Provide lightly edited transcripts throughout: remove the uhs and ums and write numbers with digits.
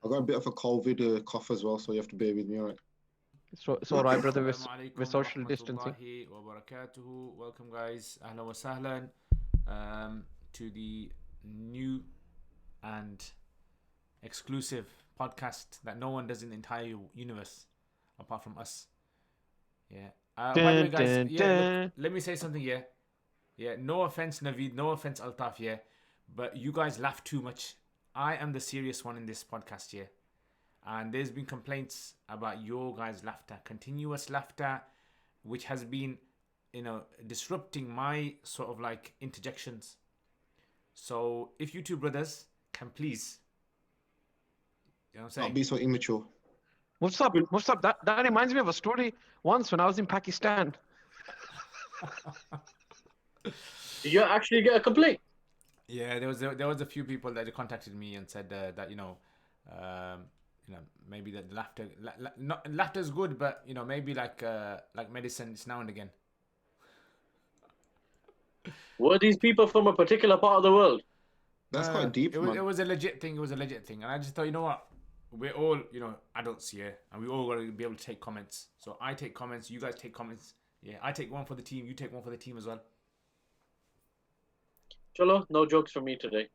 I got a bit of a COVID cough as well, so you have to bear with me, all right? It's all right, brother. Assalamu We're alaikum wa social distancing. rahmatullahi wa barakatuhu. Welcome, guys. Ahlan wa sahlan to the new and exclusive podcast that no one does in the entire universe apart from us. Yeah. By the way, Dun, guys, dun, yeah, look, dun. let me say something here. Yeah, no offense, Naveed, no offense, Altaf, yeah, but you guys laugh too much. I am the serious one in this podcast here. And there's been complaints about your guys' laughter, continuous laughter, which has been, disrupting my sort of like interjections. So if you two brothers can please, you know what I'm Not saying? be so immature. What's up? What's up? That reminds me of a story once when I was in Pakistan. Did you actually get a complaint? Yeah, there was a few people that contacted me and said that maybe the laughter not laughter is good, but maybe like medicine, it's now and again. Were these people from a particular part of the world? That's quite deep, It man. was a legit thing. It was a legit thing, and I just thought, you know what, we're all adults here, and we all got to be able to take comments. So I take comments, you guys take comments. Yeah, I take one for the team, you take one for the team as well. Chalo, no jokes from me today.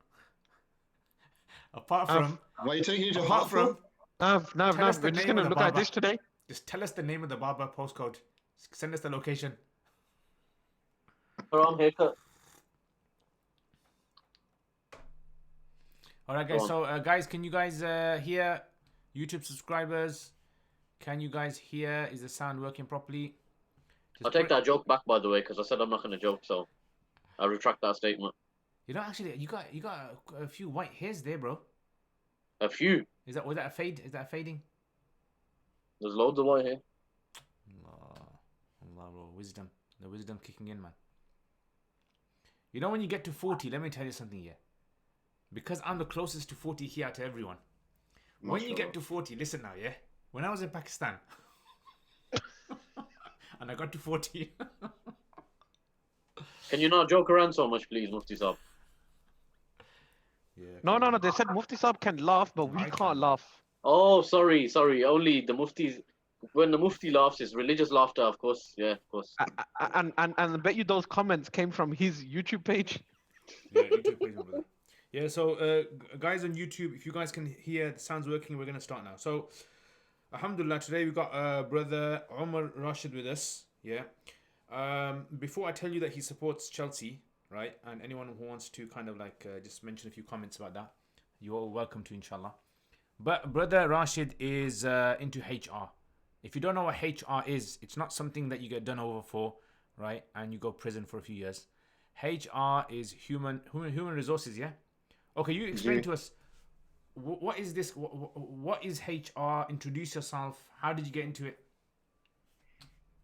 Apart from, Why are you taking it to apart heart, bro? from, No. Tell us the We're just name gonna of the look at barber. this today. just tell us the name of the barber postcode. Send us the location. Haram haircut. All right, Go guys. on. So, guys, can you guys hear? YouTube subscribers, can you guys hear? Is the sound working properly? Just I'll take put it- that joke back, by the way, because I said I'm not going to joke, so I retract that statement. Actually, you got a few white hairs there, bro. A few. Was that a fade? Is that a fading? There's loads of white hair. Allah, bro, wisdom. The wisdom kicking in, man. When you get to 40, let me tell you something here. Because I'm the closest to 40 here to everyone. When you get to 40, listen now, yeah? When I was in Pakistan, and I got to 40, Can you not joke around so much, please, Mufti Saab? yeah, No. They said Mufti Saab can laugh, but we I can't can. laugh. Oh, sorry. Only the Muftis. When the Mufti laughs, it's religious laughter, of course. Yeah, of course. And I bet you those comments came from his YouTube page. Yeah, YouTube page, my brother. Yeah, so guys on YouTube, if you guys can hear the sounds working, we're gonna start now. So, alhamdulillah, today we've got brother Omar.rashid with us. Yeah. Before I tell you that he supports Chelsea, right, and anyone who wants to kind of like just mention a few comments about that, you're all welcome to, inshallah. But brother Rashid is into HR. If you don't know what HR is, it's not something that you get done over for, right, and you go prison for a few years. HR is human resources, yeah? Okay, you explain to us, what is this? What is HR? Introduce yourself. How did you get into it?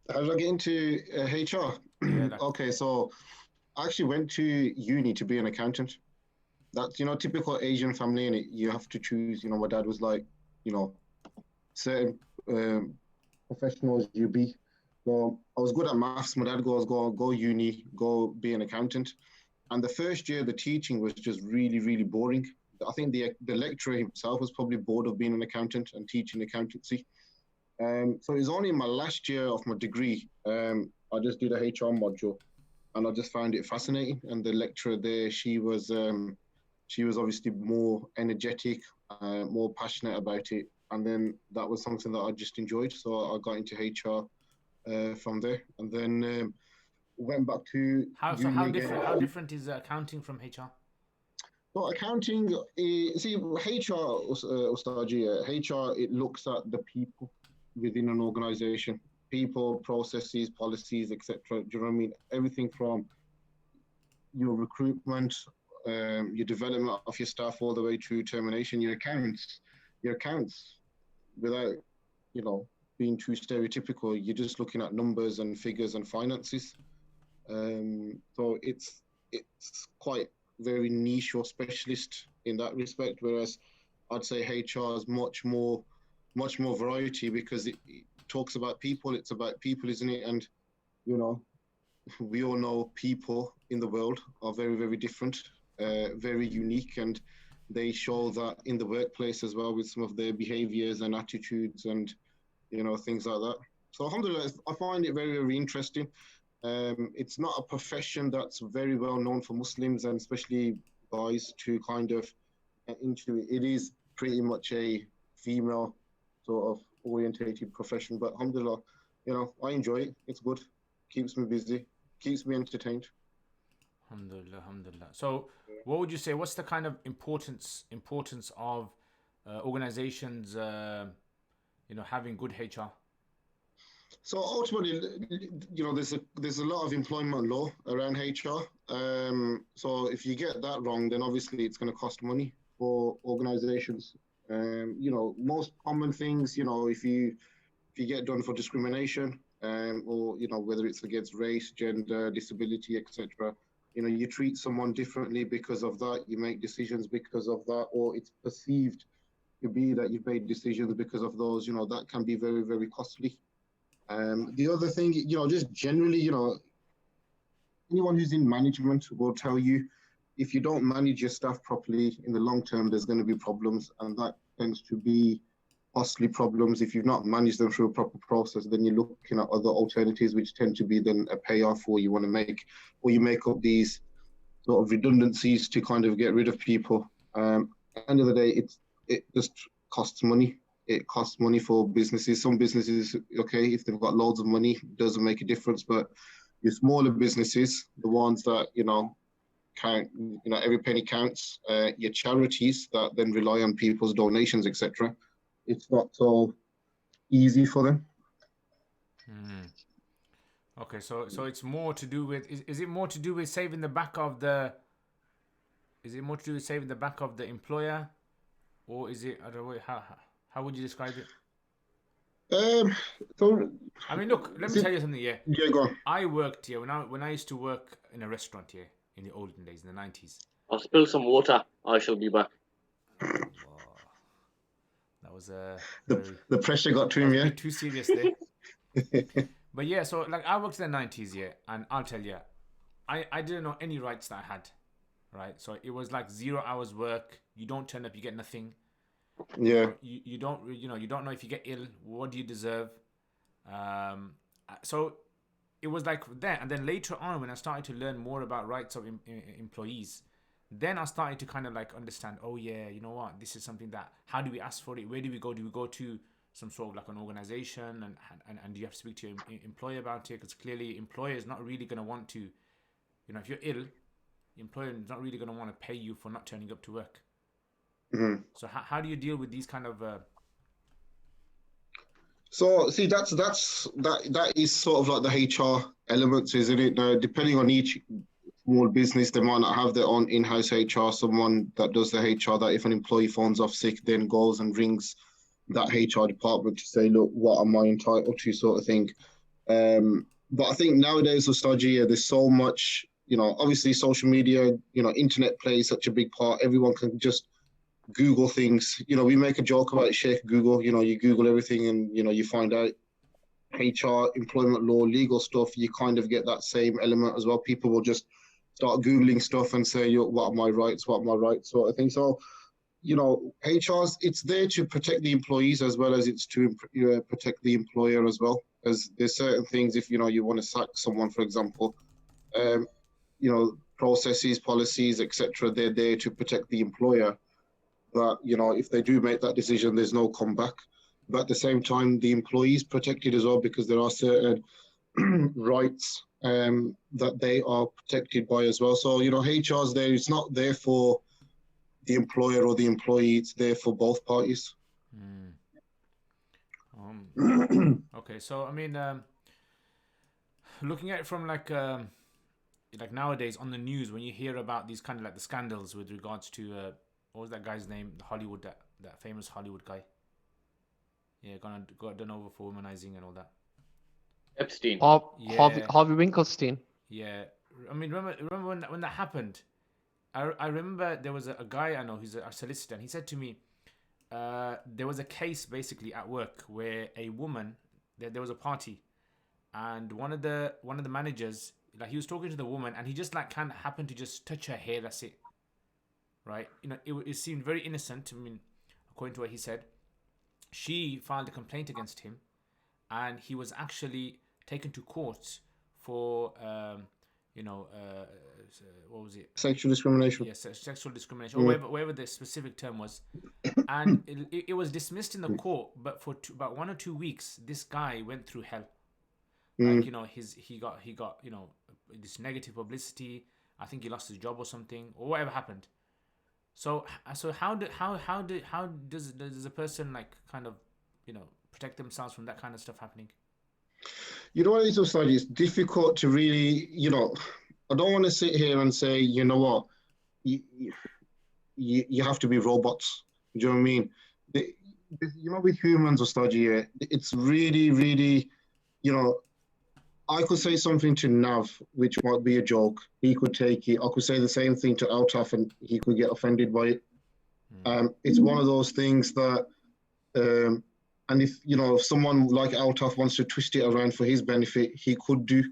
How did I get into HR? Yeah, Okay, so I actually went to uni to be an accountant. That's, typical Asian family, and you have to choose. My dad was like, certain professionals you be. So I was good at maths. My dad goes, go uni, go be an accountant. And the first year, the teaching was just really, really boring. I think the lecturer himself was probably bored of being an accountant and teaching accountancy. So it was only in my last year of my degree, I just did a HR module, and I just found it fascinating. And the lecturer there, she was obviously more energetic, more passionate about it. And then that was something that I just enjoyed. So I got into HR from there, and then went back to How different is accounting from HR? Well, accounting, HR, Ustaji, HR, it looks at the people within an organization, people, processes, policies, etc. Do you know what I mean? Everything from your recruitment, your development of your staff, all the way to termination, your accounts, without, being too stereotypical, you're just looking at numbers and figures and finances. So it's quite very niche or specialist in that respect, whereas I'd say HR is much more variety, because it talks about people. It's about people, isn't it? And we all know people in the world are very, very different, very unique, and they show that in the workplace as well with some of their behaviors and attitudes and things like that. So alhamdulillah, I find it very, very interesting. It's not a profession that's very well known for Muslims and especially guys to kind of get into it. It is pretty much a female sort of orientated profession, but alhamdulillah, I enjoy it. It's good, keeps me busy, keeps me entertained. Alhamdulillah, alhamdulillah. So, what would you say? What's the kind of importance of organizations, having good HR? So ultimately, there's a lot of employment law around HR. So if you get that wrong, then obviously it's going to cost money for organizations. Most common things, if you get done for discrimination, or whether it's against race, gender, disability, etc. You treat someone differently because of that. You make decisions because of that, or it's perceived to be that you've made decisions because of those. That can be very, very costly. The other thing, just generally, anyone who's in management will tell you if you don't manage your staff properly in the long term, there's going to be problems, and that tends to be costly problems. If you've not managed them through a proper process, then you're looking at other alternatives, which tend to be then a payoff for you want to make, or you make up these sort of redundancies to kind of get rid of people. At the end of the day, it just costs money. It costs money for businesses. Some businesses, okay, if they've got loads of money, it doesn't make a difference. But your smaller businesses, the ones that, count, every penny counts, your charities that then rely on people's donations, etc. It's not so easy for them. Okay, so it's more to do with, is it more to do with saving the back of the, employer, or is it, I don't know, how would you describe it? So I mean, look, let me tell you something. Yeah, go on. I worked here when I used to work in a restaurant here in the olden days, in the 90s. I'll spill some water. I shall be back. That was the pressure got to him, a yeah. bit too serious there. But yeah, so like I worked in the 90s, yeah, and I'll tell you, I didn't know any rights that I had, right? So it was like 0 hours work. You don't turn up, you get nothing. Yeah. You don't know if you get ill, what do you deserve? So it was like that, and then later on when I started to learn more about rights of employees, then I started to kind of like understand, oh yeah, you know what, this is something that, how do we ask for it? Where do we go? Do we go to some sort of like an organization, and do you have to speak to your employer about it? Because clearly employer is not really going to want to, if you're ill, the employer is not really going to want to pay you for not turning up to work. Mm-hmm. So how do you deal with these kind of So see, that is sort of like the HR elements, isn't it? Depending on each small business, they might not have their own in-house HR, someone that does the HR, that if an employee phones off sick, then goes and rings that HR department to say, look, what am I entitled to, sort of thing. But I think nowadays with Stajia, there's so much, obviously social media, internet plays such a big part. Everyone can just Google things. We make a joke about Sheikh Google. You Google everything and, you find out HR, employment law, legal stuff. You kind of get that same element as well. People will just start Googling stuff and say, what are my rights? What are my rights? Sort of thing. So, HR's, it's there to protect the employees as well as it's to protect the employer as well. Because there's certain things, if, you want to sack someone, for example, processes, policies, etc., they're there to protect the employer. That, if they do make that decision, there's no comeback. But at the same time, the employees protected as well, because there are certain rights that they are protected by as well. So, HR's there. It's not there for the employer or the employee. It's there for both parties. Okay, so I mean, looking at it from like nowadays on the news, when you hear about these kind of like the scandals with regards to what was that guy's name? The Hollywood, that famous Hollywood guy. Yeah, got done over for womanizing and all that. Epstein. Harvey Winkelstein. Yeah, I mean, remember when that happened? I remember there was a guy I know who's a solicitor, and he said to me, there was a case basically at work where a woman, there was a party, and one of the managers, like, he was talking to the woman, and he just like happened to just touch her hair. That's it. right? It seemed very innocent. I mean, according to what he said, she filed a complaint against him, and he was actually taken to court for, what was it? Sexual discrimination. Yes, sexual discrimination, or whatever the specific term was. And it was dismissed in the court, but for about 1 or 2 weeks, this guy went through hell. Like, he got this negative publicity. I think he lost his job or something, or whatever happened. So how does a person like kind of protect themselves from that kind of stuff happening? You know what it is, Osage? It's difficult to really, I don't want to sit here and say, you know what, you have to be robots. Do you know what I mean? With humans, Osage, it's really, really, I could say something to Nav, which might be a joke. He could take it. I could say the same thing to Altaf, and he could get offended by it. It's one of those things that, and if someone like Altaf wants to twist it around for his benefit, he could do.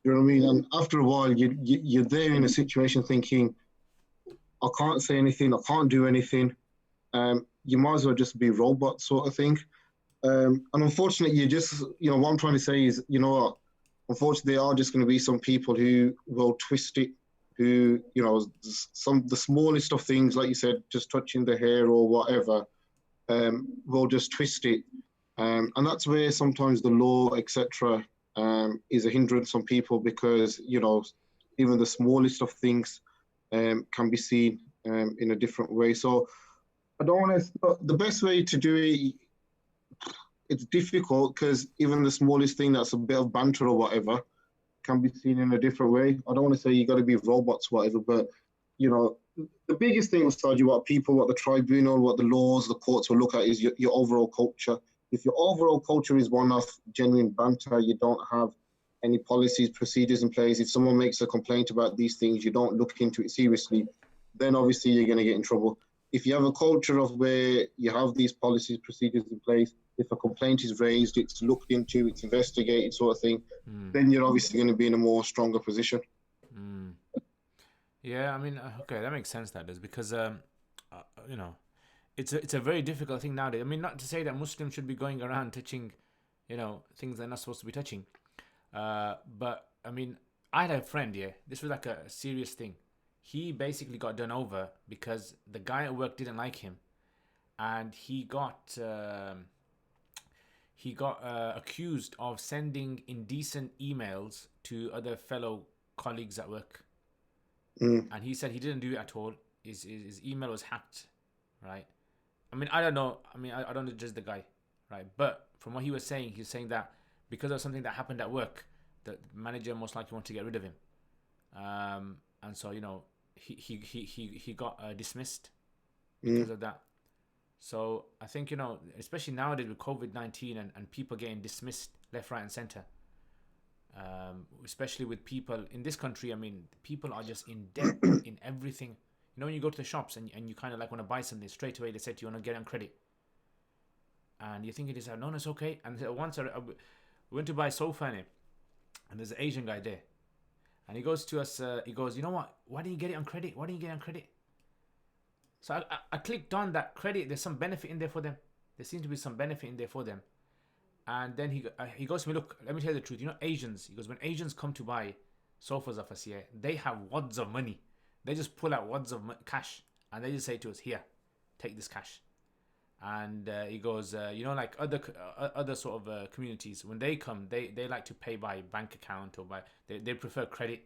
You know what I mean? And after a while, you're there in a situation thinking, I can't say anything, I can't do anything. You might as well just be robot sort of thing. And unfortunately, what I'm trying to say is, unfortunately, there are just going to be some people who will twist it, who, the smallest of things, like you said, just touching the hair or whatever, will just twist it. And that's where sometimes the law, etc., is a hindrance on people, because, even the smallest of things can be seen in a different way. So I don't want to, the best way to do it, it's difficult because even the smallest thing that's a bit of banter or whatever can be seen in a different way. I don't want to say you got to be robots, whatever, but, the biggest thing, Saji, what the tribunal, what the laws, the courts will look at is your overall culture. If your overall culture is one of genuine banter, you don't have any policies, procedures in place. If someone makes a complaint about these things, you don't look into it seriously, then obviously you're going to get in trouble. If you have a culture of where you have these policies, procedures in place, if a complaint is raised, it's looked into, it's investigated sort of thing, then you're obviously going to be in a more stronger position. Yeah, I mean, okay, that makes sense, that does, because, it's a very difficult thing nowadays. I mean, not to say that Muslims should be going around touching, things they're not supposed to be touching. But, I mean, I had a friend, this was like a serious thing. He basically got done over because the guy at work didn't like him, and he got accused of sending indecent emails to other fellow colleagues at work. And he said he didn't do it at all. His email was hacked, right? I mean, I don't know. I mean, I don't judge the guy, right? But from what he was saying that because of something that happened at work, the manager most likely wanted to get rid of him. And so, he got dismissed because of that. So I think, especially nowadays with COVID-19 and people getting dismissed left, right, and center, especially with people in this country, I mean, people are just in debt in everything. When you go to the shops and you kind of like want to buy something, straight away they say to you, want to get it on credit. And you think it is, no, it's okay. And once I went to buy a sofa and there's an Asian guy there. And he goes to us, he goes, you know what? Why didn't you get it on credit? Why didn't you get it on credit? So I clicked on that credit. There's some benefit in there for them. There seems to be some benefit in there for them. And then he goes to me, look, let me tell you the truth. Asians, he goes, when Asians come to buy sofas off us, they have wads of money. They just pull out wads of cash and they just say to us, here, take this cash. And he goes, like other sort of communities, when they come, they like to pay by bank account or they prefer credit.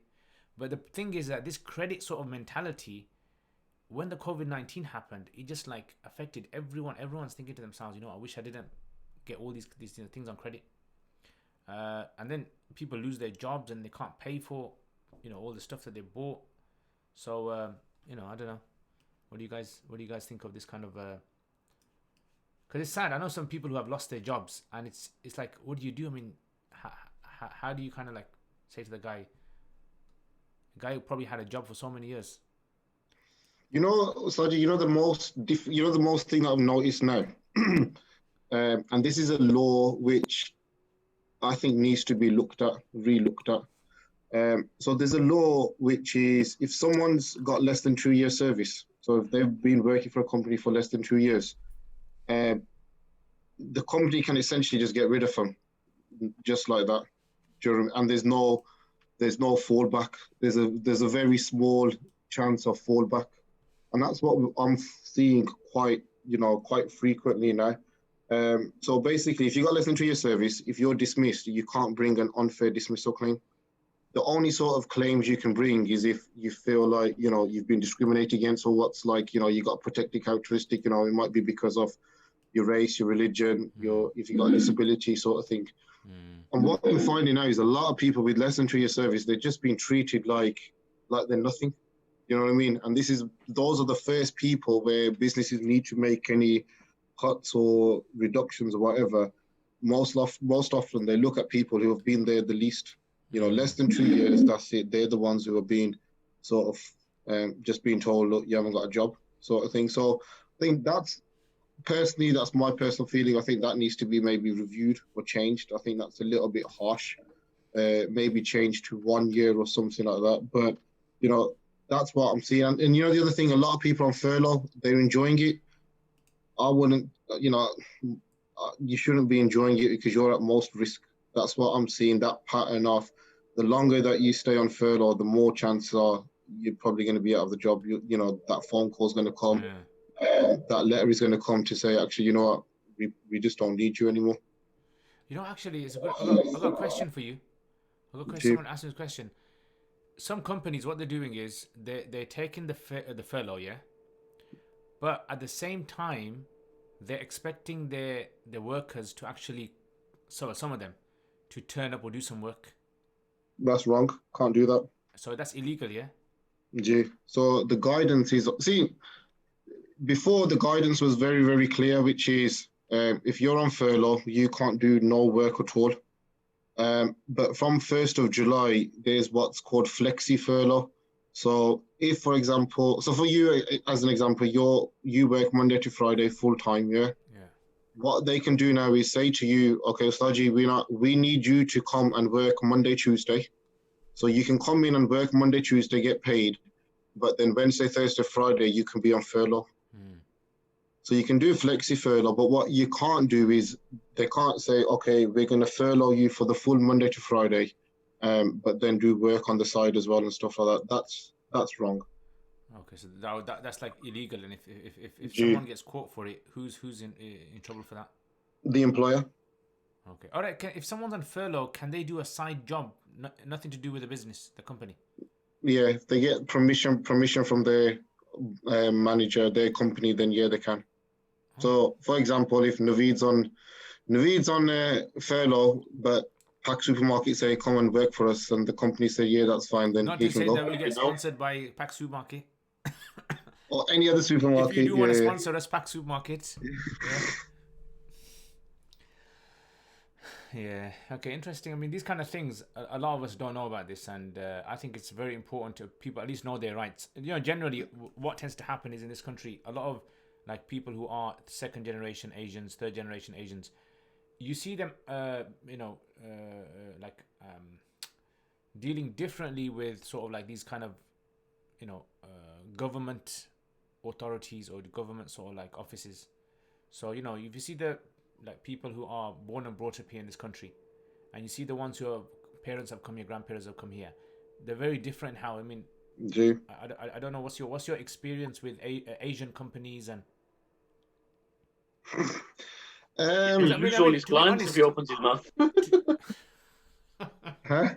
But the thing is that this credit sort of mentality, when the COVID-19 happened, it just like affected everyone. Everyone's thinking to themselves, I wish I didn't get all these things on credit. And then people lose their jobs and they can't pay for, all the stuff that they bought. So, I don't know. What do you guys think of this kind of? Because it's sad. I know some people who have lost their jobs, and it's like, what do you do? I mean, how do you kind of like say to the guy who probably had a job for so many years? Saji, the most thing that I've noticed now, and this is a law which I think needs to be re-looked at. So there's a law which is, if someone's got less than 2 years service, So if they've been working for a company for less than 2 years, the company can essentially just get rid of them, just like that. And there's no fallback. There's a very small chance of fallback, and that's what I'm seeing quite frequently now. So basically, if you got less than 2 years service, if you're dismissed, you can't bring an unfair dismissal claim. The only sort of claims you can bring is if you feel like you've been discriminated against, or what's like you got a protected characteristic. It might be because of your race, your religion, if you got a disability sort of thing. And what we're finding now is a lot of people with less than 2 years service, they're just being treated like they're nothing. You know what I mean? And those are the first people where businesses need to make any cuts or reductions or whatever. Most often they look at people who have been there the least. Less than 2 years, that's it. They're the ones who are being sort of just being told, look, you haven't got a job, sort of thing. So I think that's my personal feeling. I think that needs to be maybe reviewed or changed. I think that's a little bit harsh. Maybe changed to 1 year or something like that. But, that's what I'm seeing. And the other thing, a lot of people on furlough, they're enjoying it. I wouldn't, you shouldn't be enjoying it because you're at most risk. That's what I'm seeing, that pattern of the longer that you stay on furlough, the more chances are you're probably going to be out of the job. That phone call is going to come. Yeah. That letter is going to come to say, actually, you know what, we just don't need you anymore. Actually, I've got a question for you. Someone asked me this question. Some companies, what they're doing is they're taking the furlough, yeah? But at the same time, they're expecting their workers to actually, some of them, to turn up or do some work. That's wrong. Can't do that. So that's illegal, yeah? Yeah. So the guidance is... See, before the guidance was very, very clear, which is if you're on furlough, you can't do no work at all. But from 1st of July, there's what's called flexi furlough. So if, for example, for you, as an example, you work Monday to Friday full time, yeah? Yeah. What they can do now is say to you, okay, Ustaji, we need you to come and work Monday, Tuesday. So you can come in and work Monday, Tuesday, get paid. But then Wednesday, Thursday, Friday, you can be on furlough. So you can do flexi furlough, but what you can't do is they can't say, okay, we're going to furlough you for the full Monday to Friday, but then do work on the side as well and stuff like that. That's wrong. Okay, so that's like illegal, and if someone gets caught for it, who's in trouble for that? The employer. Okay, all right. If someone's on furlough, can they do a side job, nothing to do with the business, the company? Yeah, if they get permission from their manager, their company, then yeah, they can. So, for example, if Naveed's on furlough, but Pack Supermarket say, come and work for us, and the company say, yeah, that's fine, then he can go. Not to say that we get sponsored by Pack Supermarket. Or any other supermarket. If you do want to sponsor us, Pack Supermarket. Yeah. Okay, interesting. I mean, these kind of things, a lot of us don't know about this, and I think it's very important to people at least know their rights. Generally, what tends to happen is in this country, a lot of like people who are second generation Asians, third generation Asians, you see them, dealing differently with sort of like these kind of, government authorities or the government sort of like offices. So, if you see the like people who are born and brought up here in this country, and you see the ones who are parents have come here, grandparents have come here, they're very different. How I mean, I don't know what's your experience with Asian companies and. Lose all his clients if he opens his mouth. Huh?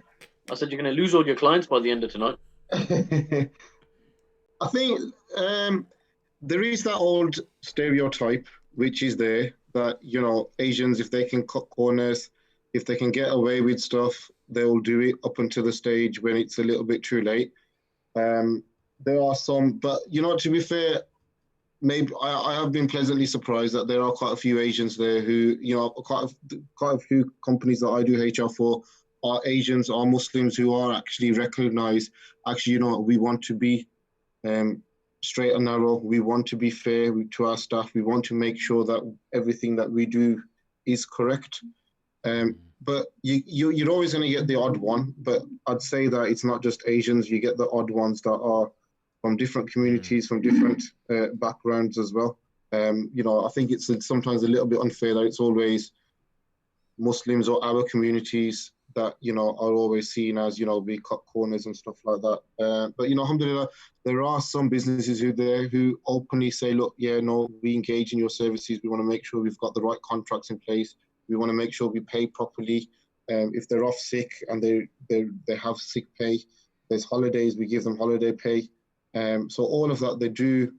I said you're going to lose all your clients by the end of tonight. I think there is that old stereotype which is there that Asians, if they can cut corners, if they can get away with stuff, they'll do it up until the stage when it's a little bit too late. There are some, but to be fair, maybe I have been pleasantly surprised that there are quite a few Asians there who, quite a few companies that I do HR for are Asians, are Muslims who are actually recognized. Actually, we want to be straight and narrow. We want to be fair to our staff. We want to make sure that everything that we do is correct. But you're always going to get the odd one. But I'd say that it's not just Asians. You get the odd ones that are from different communities, from different backgrounds as well. I think it's sometimes a little bit unfair that it's always Muslims or our communities that are always seen as we cut corners and stuff like that. But alhamdulillah, there are some businesses who openly say, look, yeah, no, we engage in your services. We want to make sure we've got the right contracts in place. We want to make sure we pay properly. If they're off sick and they have sick pay, there's holidays, we give them holiday pay. So all of that they do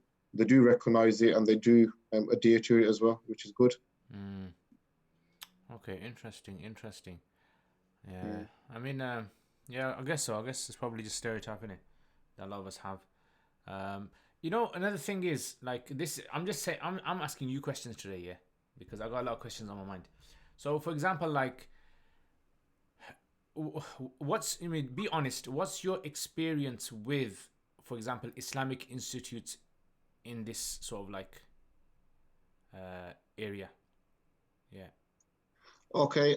recognize it, and they do adhere to it as well, which is good. Okay, interesting. Yeah, I mean, yeah, I guess so. I guess it's probably just stereotype, innit, that a lot of us have. Another thing is like this. I'm just saying. I'm asking you questions today, yeah, because I got a lot of questions on my mind. So, for example, like, be honest. What's your experience with, for example, Islamic institutes in this sort of like area? Yeah. Okay.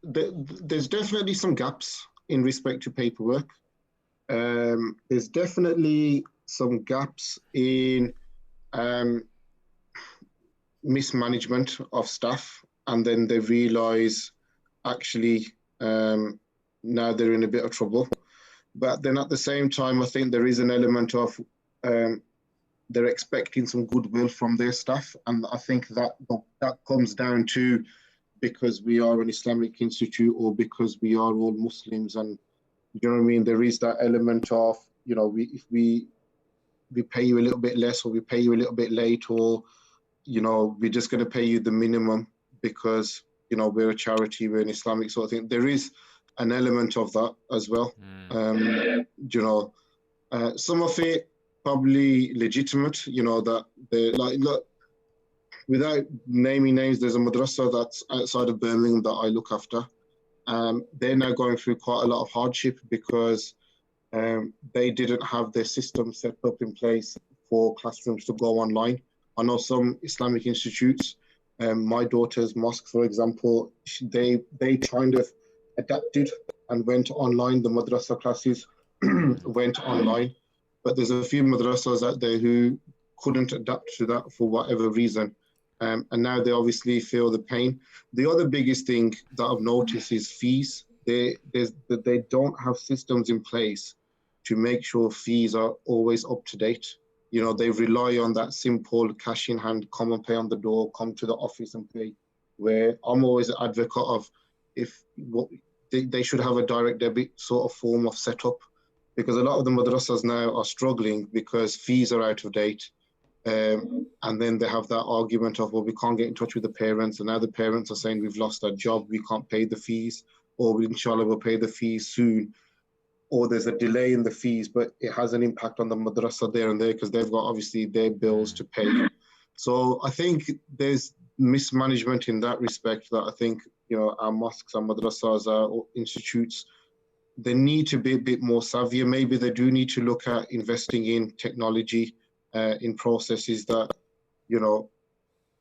There's definitely some gaps in respect to paperwork. There's definitely some gaps in mismanagement of staff, and then they realize actually now they're in a bit of trouble. But then at the same time, I think there is an element of they're expecting some goodwill from their staff, and I think that comes down to because we are an Islamic institute or because we are all Muslims, and you know what I mean. There is that element of if we pay you a little bit less, or we pay you a little bit late, or we're just going to pay you the minimum because we're a charity, we're an Islamic sort of thing. There is an element of that as well. Some of it probably legitimate, that they like, look, without naming names, there's a madrasa that's outside of Birmingham that I look after. They're now going through quite a lot of hardship because they didn't have their system set up in place for classrooms to go online. I know some Islamic institutes, my daughter's mosque, for example, they kind of adapted and went online. The madrasa classes went online, but there's a few madrasas out there who couldn't adapt to that for whatever reason. And now they obviously feel the pain. The other biggest thing that I've noticed is fees. They don't have systems in place to make sure fees are always up to date. They rely on that simple cash in hand, come and pay on the door, come to the office and pay. Where I'm always an advocate of they should have a direct debit sort of form of setup, because a lot of the madrasas now are struggling because fees are out of date. And then they have that argument of, well, we can't get in touch with the parents, and now the parents are saying we've lost our job, we can't pay the fees, or inshallah we'll pay the fees soon, or there's a delay in the fees, but it has an impact on the madrasa there and there because they've got obviously their bills to pay. So I think there's mismanagement in that respect that I think our mosques, our madrasas, our institutes, they need to be a bit more savvy. Maybe they do need to look at investing in technology, in processes that,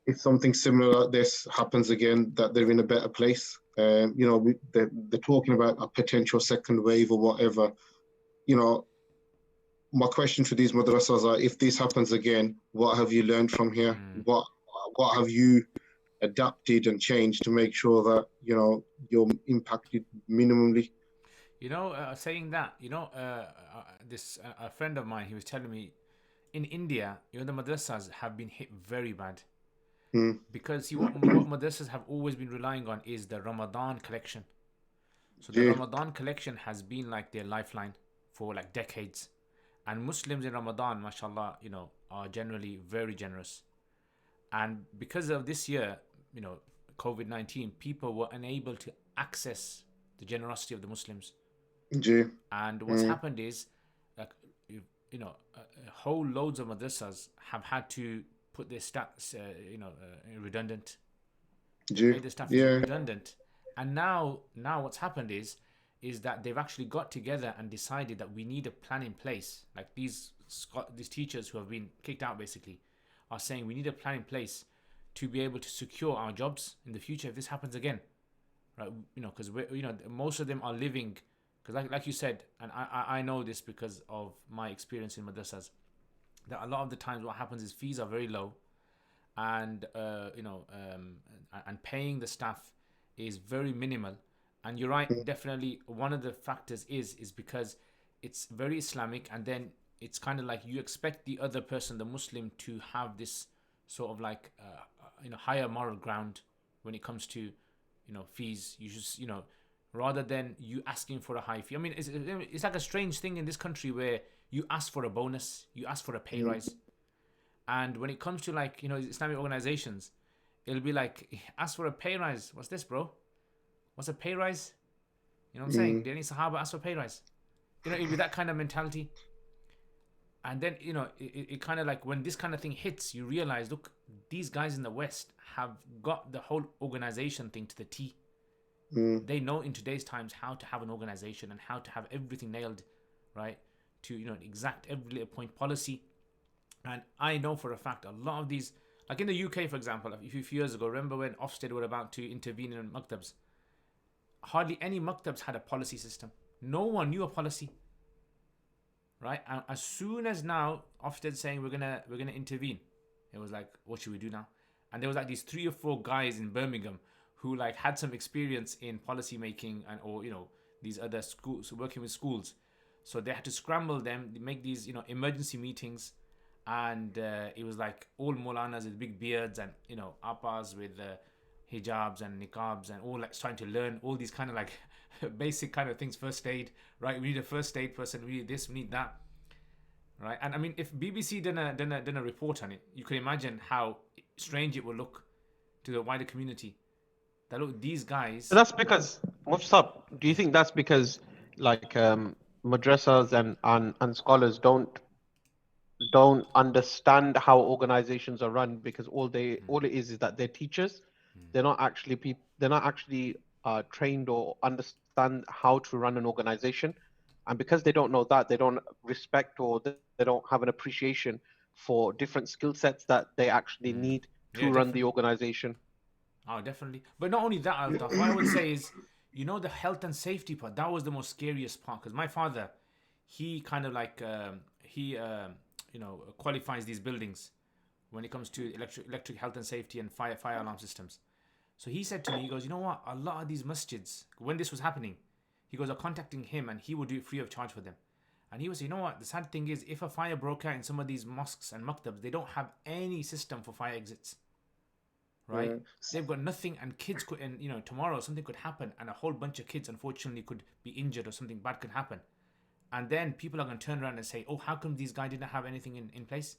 if something similar like this happens again, that they're in a better place. They're talking about a potential second wave or whatever. My question to these madrasas are, if this happens again, what have you learned from here? What have you adapted and changed to make sure that, you're impacted minimally? Saying that, this a friend of mine, he was telling me, in India, the madrasas have been hit very bad. Because what madrasas have always been relying on is the Ramadan collection. So the Ramadan collection has been like their lifeline for like decades. And Muslims in Ramadan, mashallah, are generally very generous. And because of this year, COVID-19, people were unable to access the generosity of the Muslims. And what's happened is, like, whole loads of madrasas have had to put their staff, redundant. Made the staff redundant. And now what's happened is that they've actually got together and decided that we need a plan in place. Like these teachers who have been kicked out basically are saying we need a plan in place to be able to secure our jobs in the future if this happens again, right? Because most of them are living because like you said, and I know this because of my experience in madrasas, that a lot of the times what happens is fees are very low, and and paying the staff is very minimal. And you're right, definitely one of the factors is because it's very Islamic, and then it's kind of like you expect the other person, the Muslim, to have this sort of like higher moral ground when it comes to fees. You just rather than you asking for a high fee. I mean, it's like a strange thing in this country where you ask for a bonus, you ask for a pay rise, and when it comes to like Islamic organizations, it'll be like, ask for a pay rise. What's this, bro? What's a pay rise? You know what I'm saying? Did any Sahaba ask for a pay rise? It'll be that kind of mentality. And then, it kind of like when this kind of thing hits, you realize, look, these guys in the West have got the whole organization thing to the T. They know in today's times how to have an organization and how to have everything nailed, right? To, exact every little point policy. And I know for a fact, a lot of these, like in the UK, for example, a few years ago, remember when Ofsted were about to intervene in maktabs? Hardly any maktabs had a policy system. No one knew a policy. Right? And as soon as now Ofsted saying we're gonna intervene, it was like, what should we do now? And there was like these 3 or 4 guys in Birmingham who like had some experience in policy making and or these other schools, working with schools. So they had to scramble them, make these emergency meetings, and it was like all Molanas with big beards and appas with hijabs and niqabs and all like trying to learn all these kind of like basic kind of things, first aid, right? We need a first aid person, we need this, we need that, right? And I mean, if BBC done a report on it, you can imagine how strange it will look to the wider community. That look, these guys. So that's because, Mufsab, do you think that's because like madrasas and scholars don't understand how organizations are run, because all it is that they're teachers. They're not actually trained or understand how to run an organization, and because they don't know that, they don't respect or they don't have an appreciation for different skill sets that they actually need to run the organization. Oh, definitely. But not only that, Altaf, what I would say is, the health and safety part, that was the most scariest part, because my father, he kind of like qualifies these buildings when it comes to electric health and safety and fire alarm systems. So he said to me, he goes, you know what, a lot of these masjids, when this was happening, he goes, are contacting him and he will do it free of charge for them. And he was, you know what, the sad thing is, if a fire broke out in some of these mosques and maktabs, they don't have any system for fire exits, right? They've got nothing, and kids could, and tomorrow something could happen and a whole bunch of kids unfortunately could be injured or something bad could happen. And then people are going to turn around and say, oh, how come these guys didn't have anything in place?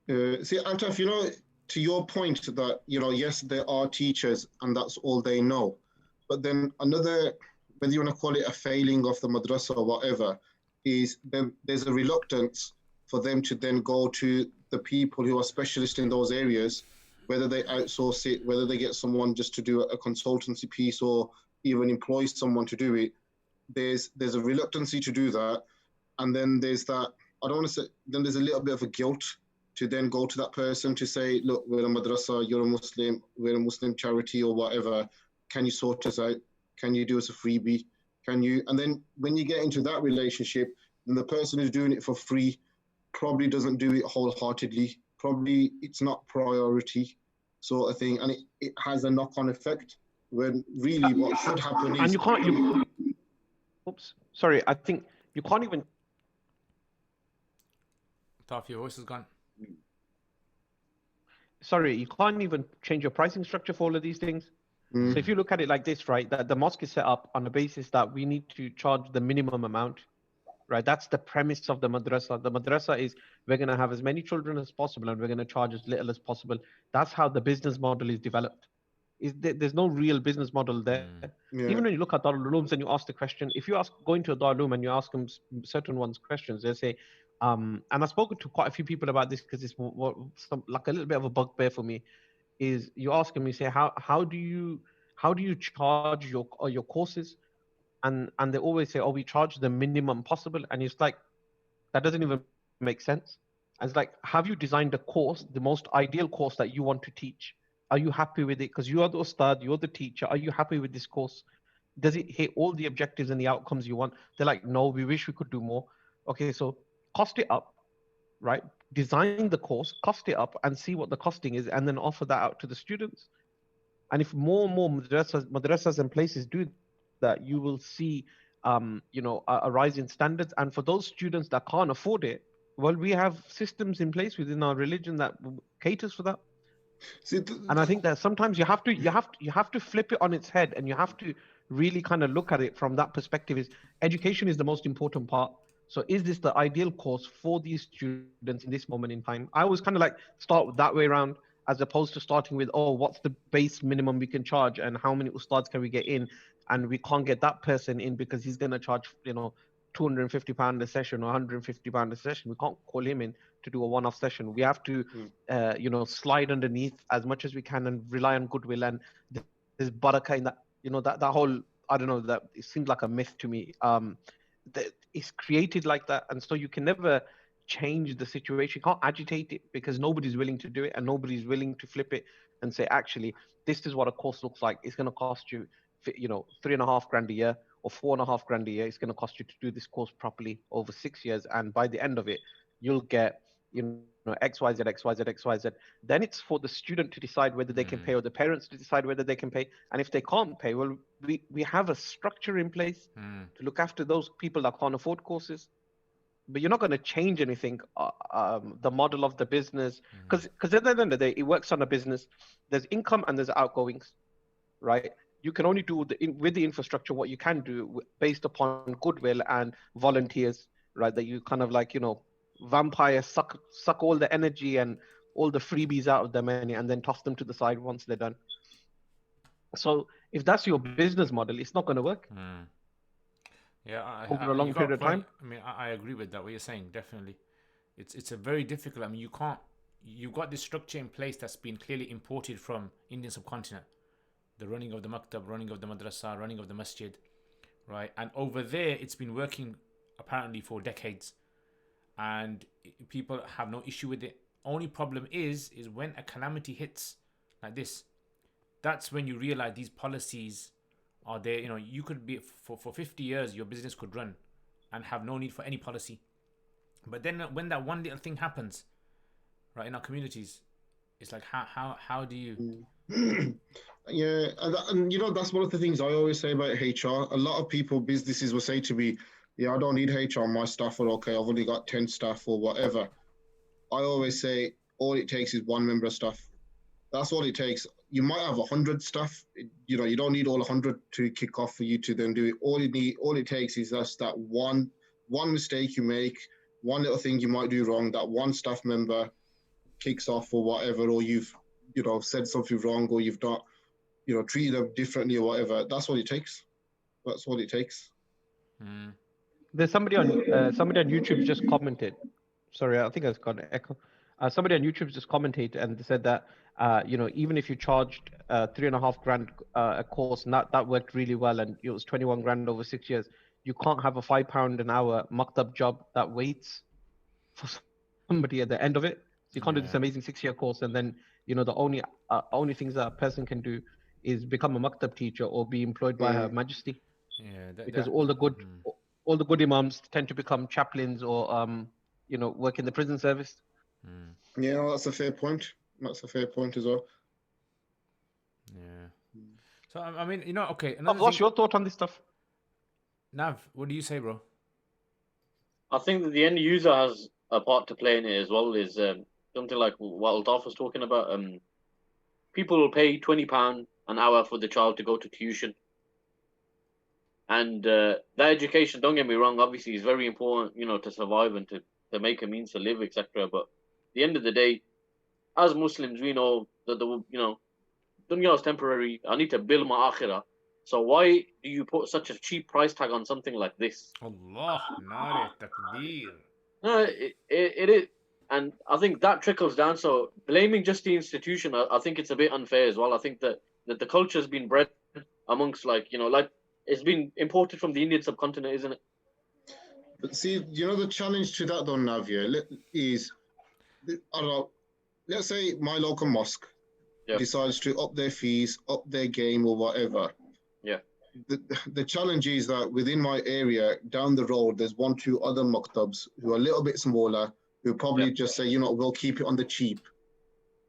See, Altaf, to your point that, yes, there are teachers and that's all they know. But then another, whether you want to call it a failing of the madrasa or whatever, is then there's a reluctance for them to then go to the people who are specialists in those areas, whether they outsource it, whether they get someone just to do a consultancy piece or even employ someone to do it. There's a reluctancy to do that. And then there's that, I don't want to say, then there's a little bit of a guilt to then go to that person to say, look, we're a madrasa, you're a Muslim, we're a Muslim charity or whatever. Can you sort us out? Can you do us a freebie? Can you? And then when you get into that relationship, then the person who's doing it for free probably doesn't do it wholeheartedly. Probably it's not priority sort of thing. And it has a knock-on effect when really what should happen is... And you can't... Oops. Sorry, I think you can't even... Tough, your voice is gone. Sorry, you can't even change your pricing structure for all of these things. So if you look at it like this, right, that the mosque is set up on the basis that we need to charge the minimum amount, right? That's the premise of the madrasa. The madrasa is we're going to have as many children as possible and we're going to charge as little as possible. That's how the business model is developed. There's no real business model there. Even when you look at Darul Ulooms and you ask the question, if you go into a Darul Uloom and you ask them certain ones questions, they'll say, and I've spoken to quite a few people about this because it's like a little bit of a bugbear for me, is you ask them, you say, how do you charge your courses? And they always say, oh, we charge the minimum possible. And it's like, that doesn't even make sense. And it's like, have you designed a course, the most ideal course that you want to teach? Are you happy with it? Because you are the ustad, you're the teacher. Are you happy with this course? Does it hit all the objectives and the outcomes you want? They're like, no, we wish we could do more. Okay, so cost it up, right? Design the course, cost it up, and see what the costing is, and then offer that out to the students. And if more and more madrasas and places do that, you will see, a rise in standards. And for those students that can't afford it, well, we have systems in place within our religion that caters for that. See, And I think that sometimes you have to flip it on its head, and you have to really kind of look at it from that perspective. Is education is the most important part. So is this the ideal course for these students in this moment in time? I always kind of like start that way around, as opposed to starting with, oh, what's the base minimum we can charge and how many ustads can we get in, and we can't get that person in because he's going to charge £250 a session or £150 a session. We can't call him in to do a one-off session. We have to slide underneath as much as we can and rely on goodwill. And there's barakah in that, that whole, I don't know, that it seems like a myth to me. That it's created like that, and so you can never change the situation. You can't agitate it because nobody's willing to do it, and nobody's willing to flip it and say, actually, this is what a course looks like. It's going to cost you, £3.5 grand a year or £4.5 grand a year. It's going to cost you to do this course properly over 6 years, and by the end of it, you'll get XYZ, XYZ, XYZ. Then it's for the student to decide whether they can pay, or the parents to decide whether they can pay. And if they can't pay, well, we have a structure in place to look after those people that can't afford courses. But you're not going to change anything, the model of the business, because at the end of the day, it works on a business. There's income and there's outgoings, right? You can only do with the infrastructure what you can do based upon goodwill and volunteers, right? That you kind of like, vampires suck all the energy and all the freebies out of them and then toss them to the side once they're done. So if that's your business model, it's not going to work. Yeah, over a long period of time. I mean, I agree with that. What you're saying, definitely, it's a very difficult. I mean, you've got this structure in place that's been clearly imported from Indian subcontinent, the running of the maktab, running of the madrasa, running of the masjid, right? And over there, it's been working apparently for decades, and people have no issue with it. Only problem is when a calamity hits like this, that's when you realize these policies are there. You could be for 50 years your business could run and have no need for any policy, but then when that one little thing happens, right, in our communities, it's like how do you Yeah, and that's one of the things I always say about HR. A lot of businesses will say to me, yeah, I don't need HR, my staff are okay, I've only got 10 staff or whatever. I always say all it takes is one member of staff. That's all it takes. You might have 100 staff, you don't need all 100 to kick off for you to then do it. All it takes is just that one mistake you make, one little thing you might do wrong, that one staff member kicks off or whatever, or you've said something wrong, or you've not treated them differently or whatever. That's all it takes. That's all it takes. There's somebody on YouTube just commented. Sorry, I think I've got an echo. Somebody on YouTube just commented and said that even if you charged £3.5 grand a course, and that worked really well, and it was 21 grand over 6 years, you can't have a £5 an hour maktab job that waits for somebody at the end of it. So you can't do this amazing 6-year course, and then the only things that a person can do is become a maktab teacher or be employed by Her Majesty. Because all the good imams tend to become chaplains or work in the prison service. Yeah, that's a fair point. That's a fair point as well. Yeah. So I mean, okay. What's your thought on this stuff? Nav, what do you say, bro? I think that the end user has a part to play in it as well. Is something like what Altaf was talking about. People will pay £20 an hour for the child to go to tuition. And that education, don't get me wrong, obviously is very important, to survive and to make a means to live, etc. But at the end of the day, as Muslims, we know that dunya is temporary. I need to build my akhirah. So why do you put such a cheap price tag on something like this? Allah, nare takbir. No, it is. And I think that trickles down. So blaming just the institution, I think it's a bit unfair as well. I think that the culture has been bred amongst like it's been imported from the Indian subcontinent, isn't it? But see, the challenge to that though, Navia, is, I don't know, let's say my local mosque decides to up their fees, up their game or whatever. Yeah. the challenge is that within my area, down the road, there's 1, 2 other maktabs who are a little bit smaller, who probably just say, we'll keep it on the cheap.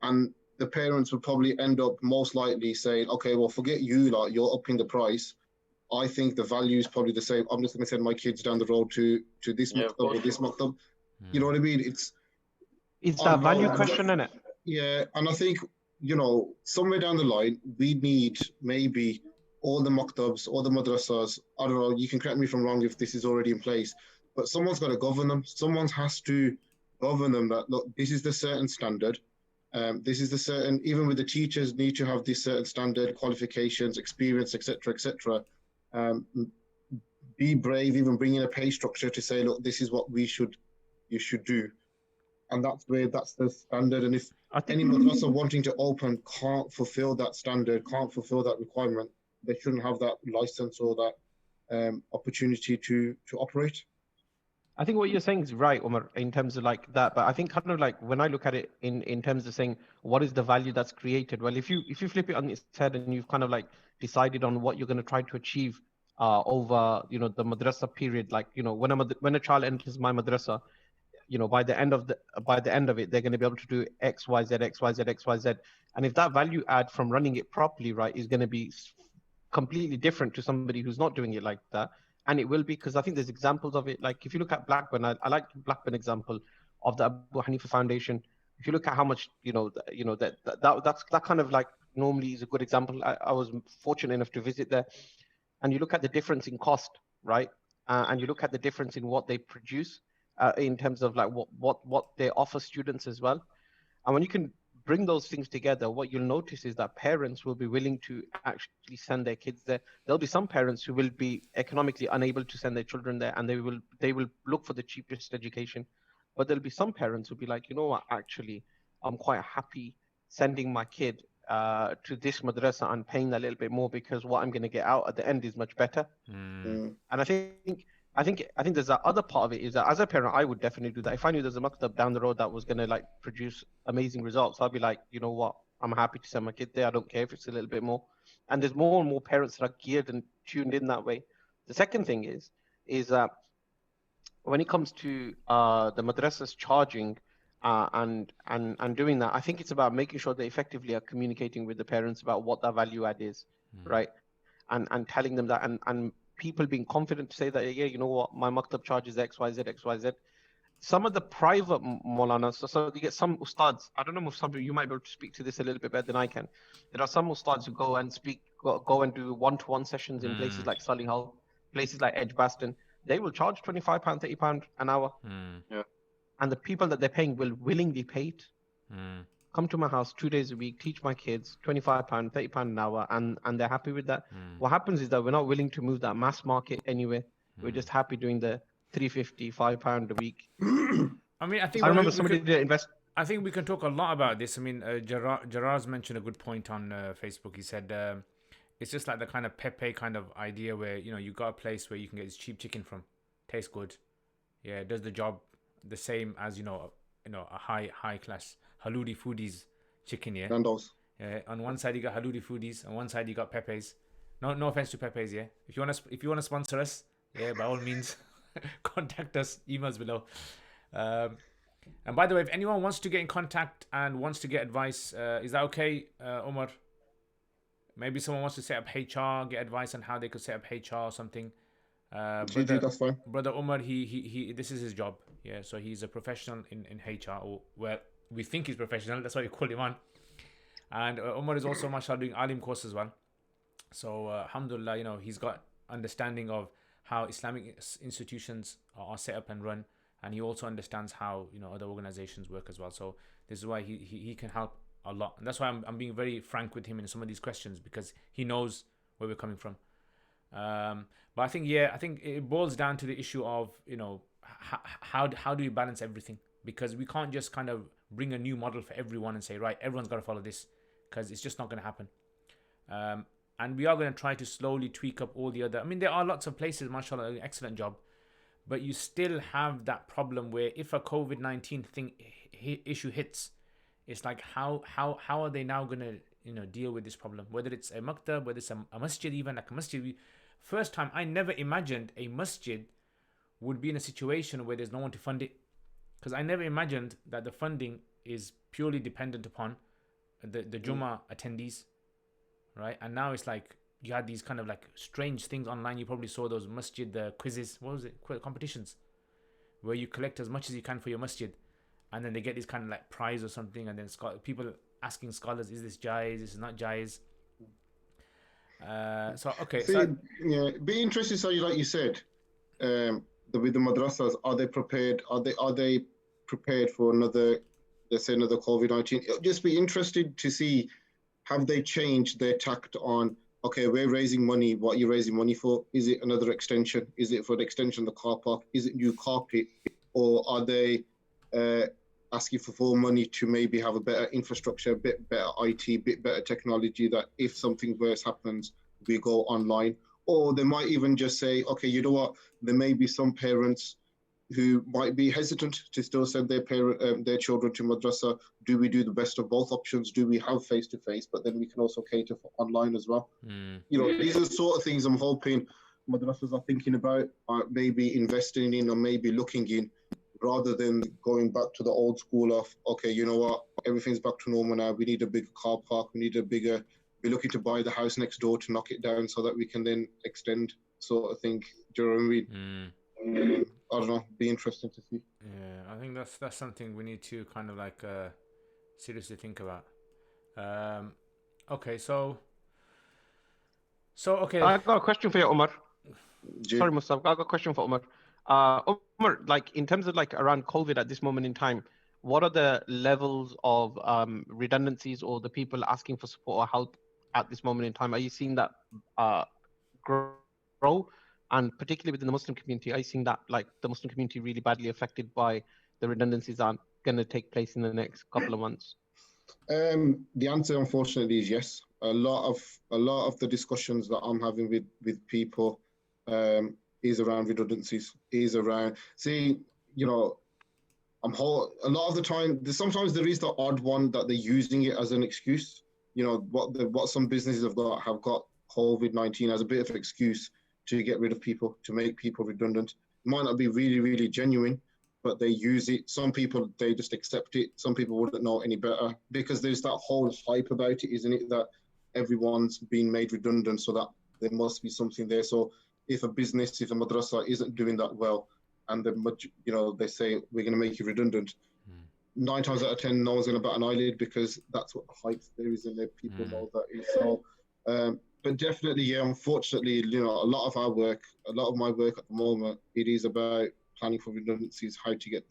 And the parents would probably end up most likely saying, okay, well, forget you, like, you're upping the price. I think the value is probably the same. I'm just going to send my kids down the road to this maktab or this maktab. You know what I mean? It's that value question, isn't it? Yeah, and I think, somewhere down the line, we need maybe all the maktabs, all the madrasas. I don't know, you can correct me if I'm wrong if this is already in place, but someone's got to govern them. Someone has to govern them that, look, this is the certain standard. This is the certain, even with the teachers need to have this certain standard, qualifications, experience, etc., etc. Be brave, even bring in a pay structure to say, look, this is what you should do. And that's the standard. And if any madrasa wanting to open can't fulfill that standard, can't fulfill that requirement, they shouldn't have that license or that opportunity to operate. I think what you're saying is right, Omar, in terms of like that. But I think kind of like when I look at it in terms of saying what is the value that's created. Well, if you flip it on its head and you've kind of like decided on what you're going to try to achieve over the madrasa period, like when a child enters my madrasa, by the end of it, they're going to be able to do X, Y, Z, X, Y, Z, X, Y, Z. And if that value add from running it properly, right, is going to be completely different to somebody who's not doing it like that. And it will be, because I think there's examples of it. Like if you look at Blackburn, I like the Blackburn example of the Abu Hanifa Foundation. If you look at how much, that kind of like normally is a good example. I was fortunate enough to visit there, and you look at the difference in cost, right? And you look at the difference in what they produce in terms of like what they offer students as well. And when you can bring those things together, what you'll notice is that parents will be willing to actually send their kids there. There'll be some parents who will be economically unable to send their children there, and they will look for the cheapest education. But there'll be some parents who'll be like, you know what, actually, I'm quite happy sending my kid to this madrasa and paying a little bit more, because what I'm going to get out at the end is much better. And I think there's that other part of it, is that as a parent, I would definitely do that. If I knew there's a maktab down the road that was going to like produce amazing results, I'd be like, you know what, I'm happy to send my kid there. I don't care if it's a little bit more. And there's more and more parents that are geared and tuned in that way. The second thing is that when it comes to the madrasas charging and doing that, I think it's about making sure they effectively are communicating with the parents about what that value add is, right? And telling them that, and people being confident to say that, yeah, you know what, my maktab charges X, Y, Z, X, Y, Z. Some of the private Maulanas, so you get some ustads, I don't know if some of you might be able to speak to this a little bit better than I can. There are some ustads who go and do one-to-one sessions in places like Solihull, places like Edgbaston. They will charge £25, £30 an hour. Yeah. And the people that they're paying will willingly pay it. Come to my house 2 days a week, teach my kids, £25, £30 an hour, and they're happy with that. What happens is that we're not willing to move that mass market anywhere. We're just happy doing the £3.50, £5 a week. I mean, I remember somebody did invest. I think we can talk a lot about this. I mean, Gerard's mentioned a good point on Facebook. He said it's just like the kind of Pepe kind of idea where, you got a place where you can get this cheap chicken from. Tastes good. Yeah, it does the job the same as, a high class Haludi Foodies chicken, yeah? Nando's. Yeah, on one side you got Haludi Foodies, on one side you got Pepe's. No offense to Pepe's, yeah? If you want to sponsor us, yeah, by all means, contact us, emails below. And by the way, if anyone wants to get in contact and wants to get advice, is that okay, Omar? Maybe someone wants to set up HR, get advice on how they could set up HR or something. That's fine. Brother Omar, he this is his job. Yeah, so he's a professional in HR, or well, we think he's professional. That's why we called him on. And Omar is also, mashallah, doing Alim course as well. So alhamdulillah, he's got understanding of how Islamic institutions are set up and run, and he also understands how other organizations work as well. So this is why he can help a lot, and that's why I'm being very frank with him in some of these questions, because he knows where we're coming from. But I think it boils down to the issue of how do we balance everything, because we can't just kind of bring a new model for everyone and say, right, everyone's got to follow this, because it's just not going to happen. And we are going to try to slowly tweak up all the other. I mean, there are lots of places, mashallah, excellent job, but you still have that problem where if a COVID-19 issue hits, it's like how are they now going to deal with this problem, whether it's a maktab, whether it's a masjid, even like a masjid. First time, I never imagined a masjid would be in a situation where there's no one to fund it, because I never imagined that the funding is purely dependent upon the Jummah attendees, right? And now it's like you had these kind of like strange things online. You probably saw those masjid quizzes, what was it, competitions, where you collect as much as you can for your masjid, and then they get this kind of like prize or something, and then people asking scholars, is this jaiz, is this not jaiz? So okay, See, yeah, be interested. So, like you said, with the madrasas, are they prepared? Are they prepared for another, let's say, another COVID-19? It'll just be interested to see, have they changed their tact on? Okay, we're raising money. What are you raising money for? Is it another extension? Is it for the extension of the car park? Is it new carpet? Or are they asking for more money to maybe have a better infrastructure, a bit better IT, a bit better technology, that if something worse happens, we go online? Or they might even just say, okay, you know what? There may be some parents who might be hesitant to still send their children to madrasa. Do we do the best of both options? Do we have face-to-face, but then we can also cater for online as well? These are the sort of things I'm hoping madrasas are thinking about, maybe investing in or maybe looking in, rather than going back to the old school of, okay, you know what, everything's back to normal now. We need a bigger car park. We're looking to buy the house next door to knock it down so that we can then extend, sort of thing. Do you know what I mean? I don't know. Be interesting to see. Yeah, I think that's something we need to kind of like seriously think about. Okay, so okay. I got a question for you, Omar. Sorry, Mustafa. I got a question for Omar. Omar, like in terms of like around COVID at this moment in time, what are the levels of redundancies or the people asking for support or help at this moment in time? Are you seeing that grow? And particularly within the Muslim community, are you seeing that like the Muslim community really badly affected by the redundancies that are going to take place in the next couple of months? The answer, unfortunately, is yes. A lot of the discussions that I'm having with people is around redundancies. Is around, see, a lot of the time, sometimes there is the odd one that they're using it as an excuse. What some businesses have got COVID-19 as a bit of an excuse to get rid of people, to make people redundant. It might not be really, really genuine, but they use it. Some people, they just accept it. Some people wouldn't know any better, because there's that whole hype about it, isn't it? That everyone's been made redundant, so that there must be something there. So if a madrasa isn't doing that well, and they say, we're going to make you redundant, 9 times out of 10, no one's going to bat an eyelid, because that's what the hype there is in there. People know that is. So, but definitely, yeah, unfortunately, a lot of my work at the moment, it is about planning for redundancies, how to get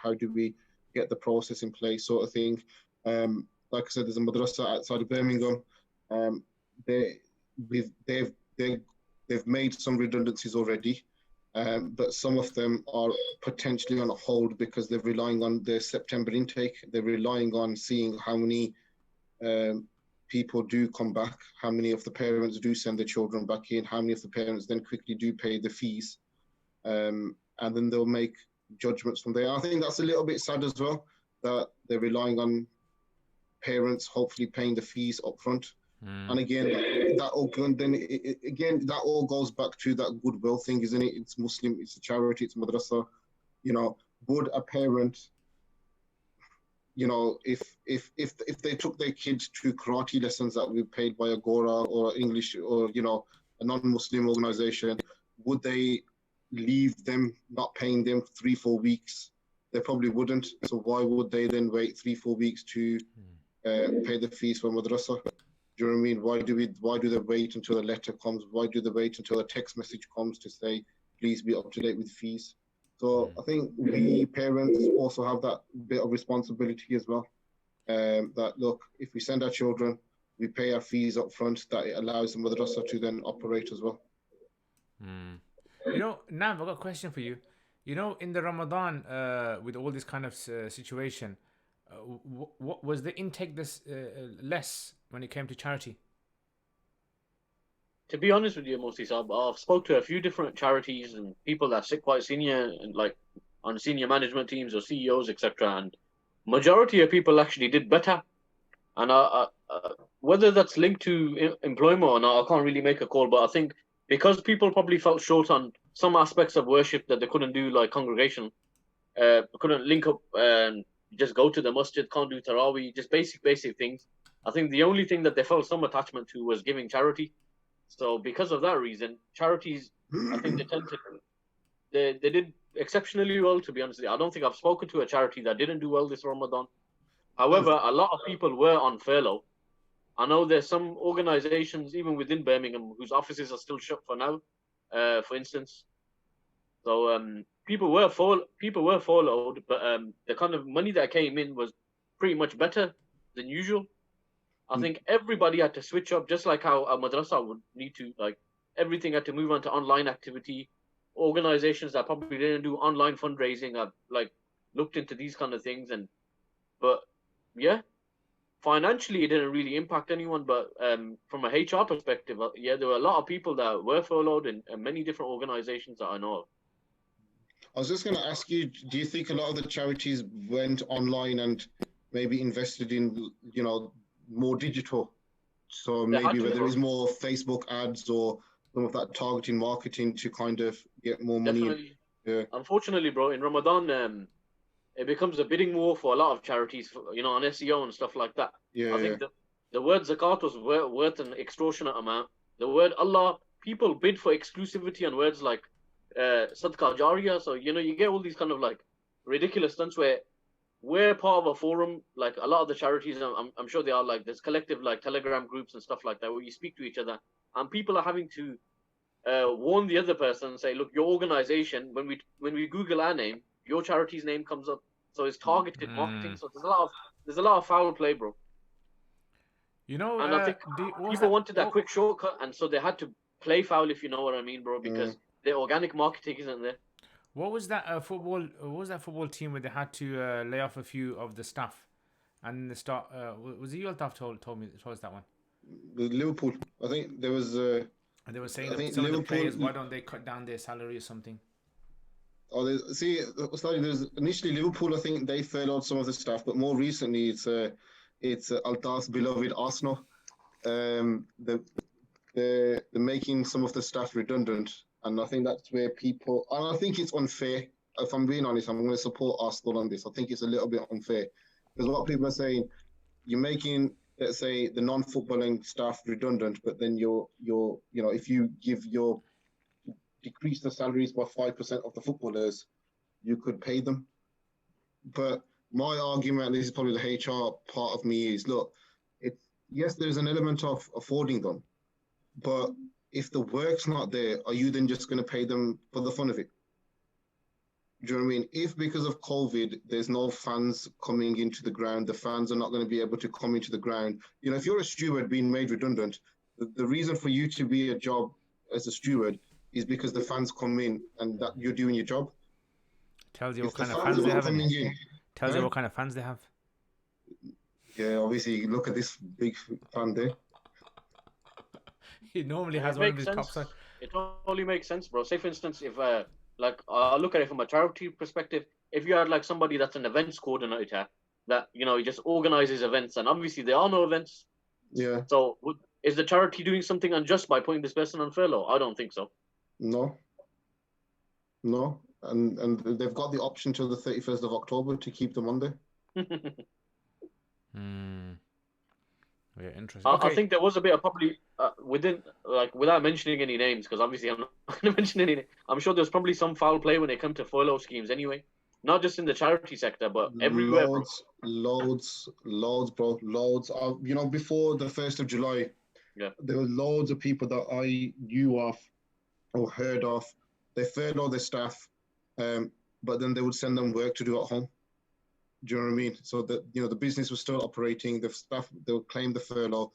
how do we get the process in place, sort of thing. Like I said, there's a madrasa outside of Birmingham. They've made some redundancies already, but some of them are potentially on a hold because they're relying on their September intake. They're relying on seeing how many people do come back, how many of the parents do send their children back in, how many of the parents then quickly do pay the fees, and then they'll make judgments from there. I think that's a little bit sad as well, that they're relying on parents hopefully paying the fees up front. And again, that all goes back to that goodwill thing, isn't it? It's Muslim, it's a charity, it's madrasa. Would a parent, if they took their kids to karate lessons that we paid by Agora or English or a non-Muslim organization, would they leave them not paying them 3-4 weeks? They probably wouldn't. So why would they then wait 3-4 weeks to pay the fees for madrasa? Do you know what I mean? Why do they wait until a letter comes? Why do they wait until a text message comes to say, please be up to date with fees? So I think we parents also have that bit of responsibility as well. That look, if we send our children, we pay our fees up front, that it allows the madrasa to then operate as well. Nav, I've got a question for you. In the Ramadan, with all this kind of situation, what was the intake less when it came to charity? To be honest with you, Moses, I've spoke to a few different charities and people that sit quite senior and like on senior management teams or CEOs, etc. And majority of people actually did better. And whether that's linked to employment or not, I can't really make a call. But I think because people probably felt short on some aspects of worship that they couldn't do, like congregation, couldn't link up and just go to the masjid, can't do tarawih, just basic things. I think the only thing that they felt some attachment to was giving charity. So because of that reason, charities, I think they did exceptionally well, to be honest with you. I don't think I've spoken to a charity that didn't do well this Ramadan. However, a lot of people were on furlough. I know there's some organizations, even within Birmingham, whose offices are still shut for now, for instance. So people were furloughed, but the kind of money that came in was pretty much better than usual. I think everybody had to switch up, just like how a madrasa would need to. Like everything had to move on to online activity. Organizations that probably didn't do online fundraising have like looked into these kind of things, but yeah, financially it didn't really impact anyone. But from a HR perspective, yeah, there were a lot of people that were furloughed in many different organizations that I know of. I was just going to ask you, do you think a lot of the charities went online and maybe invested in, more digital? So maybe where there is more Facebook ads or some of that targeting marketing to kind of get more money in. Yeah. Unfortunately, bro, in Ramadan, it becomes a bidding war for a lot of charities, on SEO and stuff like that. Yeah, I think the word zakat was worth an extortionate amount. The word Allah, people bid for exclusivity on words like Sadqa Jariyah. So, you get all these kind of like ridiculous stunts where we're part of a forum, like a lot of the charities, I'm sure they are, like there's collective like Telegram groups and stuff like that where you speak to each other, and people are having to warn the other person and say, look, your organization, when we Google our name, your charity's name comes up. So it's targeted marketing. So there's a lot of foul play, bro. And I think people wanted that quick shortcut, and so they had to play foul, if you know what I mean, bro, because the organic marketing isn't there. What was that football team where they had to lay off a few of the staff, and the start was it you Altaf told us that one? Liverpool, I think there was. And they were saying that some of the players, why don't they cut down their salary or something? Oh, there's initially Liverpool. I think they furloughed some of the staff, but more recently it's Altaf's beloved Arsenal. They're making some of the staff redundant. And I think that's where people, and I think it's unfair. If I'm being honest, I'm going to support Arsenal on this. I think it's a little bit unfair because what people are saying, you're making, let's say, the non-footballing staff redundant, but then if you decrease the salaries by 5% of the footballers, you could pay them. But my argument, and this is probably the HR part of me, is look, yes, there's an element of affording them, but if the work's not there, are you then just going to pay them for the fun of it? Do you know what I mean? If because of COVID, there's no fans coming into the ground, the fans are not going to be able to come into the ground. If you're a steward being made redundant, the reason for you to be a job as a steward is because the fans come in and that you're doing your job. Tells you what kind of fans they have. Tells you what kind of fans they have. Yeah, obviously, you look at this big fan there. He normally has one of his top. It totally makes sense, bro. Say, for instance, if I look at it from a charity perspective, if you had like somebody that's an events coordinator that he just organizes events, and obviously there are no events. Yeah. So is the charity doing something unjust by putting this person on furlough? I don't think so. No, and they've got the option till the 31st of October to keep them on there. Yeah, interesting. I think there was a bit of probably within, like, without mentioning any names, because obviously I'm not going to mention any. I'm sure there's probably some foul play when it comes to furlough schemes anyway. Not just in the charity sector, but everywhere. Loads, bro, loads. Before the 1st of July, there were loads of people that I knew of or heard of. They furloughed their staff, but then they would send them work to do at home. Do you know what I mean? So that the business was still operating. The staff, they would claim the furlough,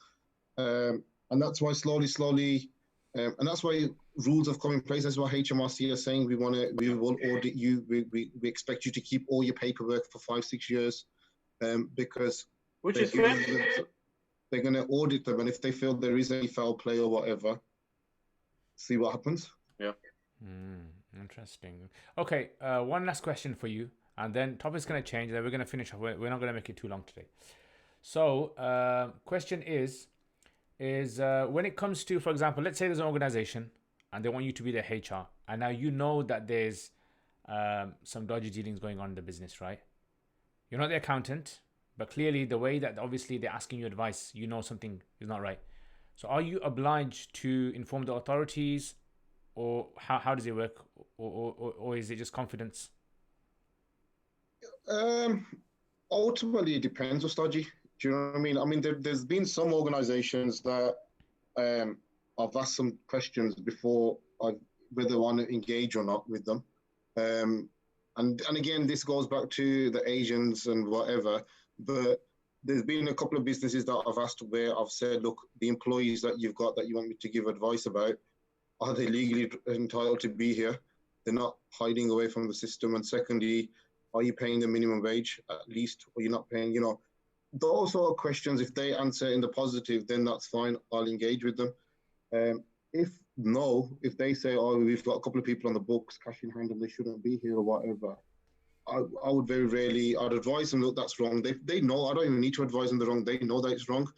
and that's why slowly, and that's why rules have come in place. That's why HMRC are saying we will audit you. We expect you to keep all your paperwork for 5-6 years, because which is fair. They're going to audit them, and if they feel there is any foul play or whatever, see what happens. Yeah. Interesting. Okay, one last question for you. And then topic's going to change. Then we're going to finish off. We're not going to make it too long today. So, question is when it comes to, for example, let's say there's an organization and they want you to be their HR, and now you know that there's some dodgy dealings going on in the business, right? You're not the accountant, but clearly the way that obviously they're asking you advice, you know something is not right. So, are you obliged to inform the authorities, or how does it work, or is it just confidence? Um, Ultimately, it depends on dodgy. Do you know what I mean? I mean, there's been some organizations that um, I've asked some questions before I whether I want to engage or not with them. Um, and again, this goes back to the Asians and whatever. But there's been a couple of businesses that I've asked where I've said, look, the employees that you've got that you want me to give advice about, are they legally entitled to be here? They're not hiding away from the system. And secondly, are you paying the minimum wage at least, or you're not paying? Those sort of questions. If they answer in the positive, then that's fine. I'll engage with them. If no, if they say, oh, we've got a couple of people on the books, cash in hand, and they shouldn't be here or whatever, I would very rarely, I'd advise them, look, that's wrong. They know, I don't even need to advise them the wrong. They know that it's wrong.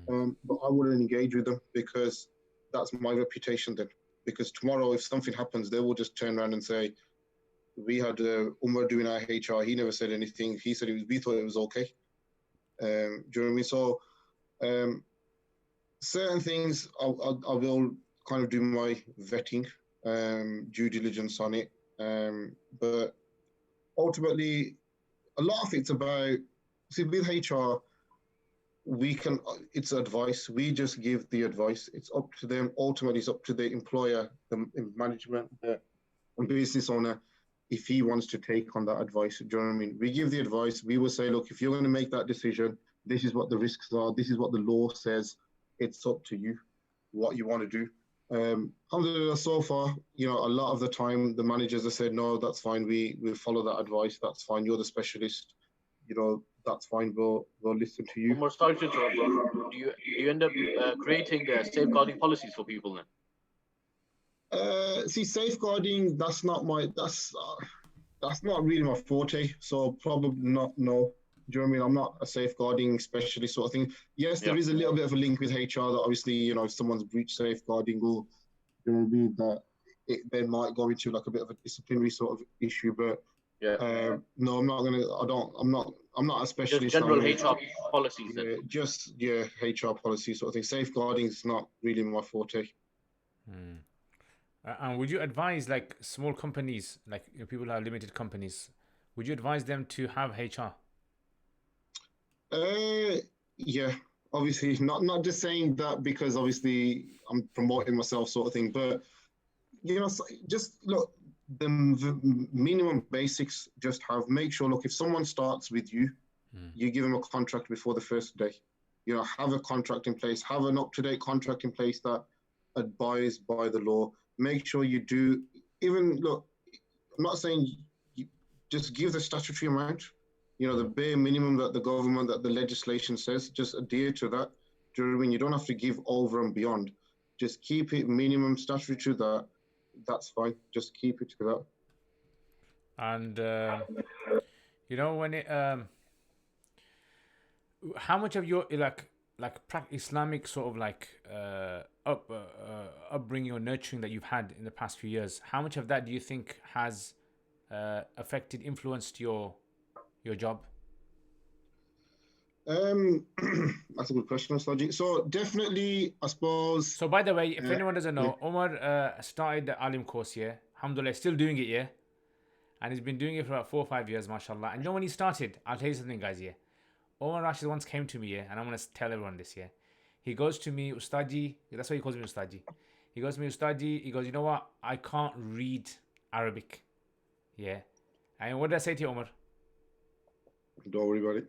But I wouldn't engage with them because that's my reputation then. Because tomorrow, if something happens, they will just turn around and say, we had Umar doing our HR. He never said anything. He said we thought it was okay. Do you know what I mean? So certain things I will kind of do my vetting, due diligence on it. But ultimately, a lot of it's about, see, with HR, it's advice. We just give the advice. It's up to them. Ultimately, it's up to the employer, the management, the business owner, if he wants to take on that advice. Do you know what I mean? We give the advice. We will say, look, if you're going to make that decision, this is what the risks are. This is what the law says. It's up to you what you want to do. Alhamdulillah, so far, a lot of the time the managers have said, no, that's fine. We follow that advice. That's fine. You're the specialist. That's fine. We'll listen to you. Omar, sorry to interrupt, bro. Do you end up creating safeguarding policies for people then? See, safeguarding, that's not really my forte. So probably not. No. Do you know what I mean? I'm not a safeguarding specialist sort of thing. Yes, there is a little bit of a link with HR that obviously, if someone's breached safeguarding, or you know what I mean, that they might go into like a bit of a disciplinary sort of issue. But no, I'm not gonna. I'm not a specialist. Just general HR policies then. Just HR policy sort of thing. Safeguarding is not really my forte. And would you advise like small companies, like people who have limited companies, would you advise them to have HR? Yeah, obviously not just saying that because obviously I'm promoting myself sort of thing, but just look, the minimum basics. Just make sure. Look, if someone starts with you, you give them a contract before the first day. Have a contract in place. Have an up-to-date contract in place that abides by the law. Make sure you do. Even look, I'm not saying you just give the statutory amount. The bare minimum that the government, that the legislation says, just adhere to that. Do you know what I mean? You don't have to give over and beyond. Just keep it minimum statutory to that. That's fine. Just keep it to that. And when it how much of your Islamic sort of upbringing or nurturing that you've had in the past few years, how much of that do you think has influenced your job? That's a good question, Saji. So definitely, I suppose. So by the way, if anyone doesn't know, Omar started the Alim course here. Alhamdulillah, still doing it, yeah? And he's been doing it for about 4 or 5 years, mashallah. And when he started, I'll tell you something, guys, yeah? Omar.rashid once came to me, yeah? And I'm going to tell everyone this, yeah? He goes to me, Ustadi, that's why he calls me Ustadi. He goes to me, Ustadi, he goes, you know what? I can't read Arabic. Yeah. And what did I say to you, Omar? Don't worry about it.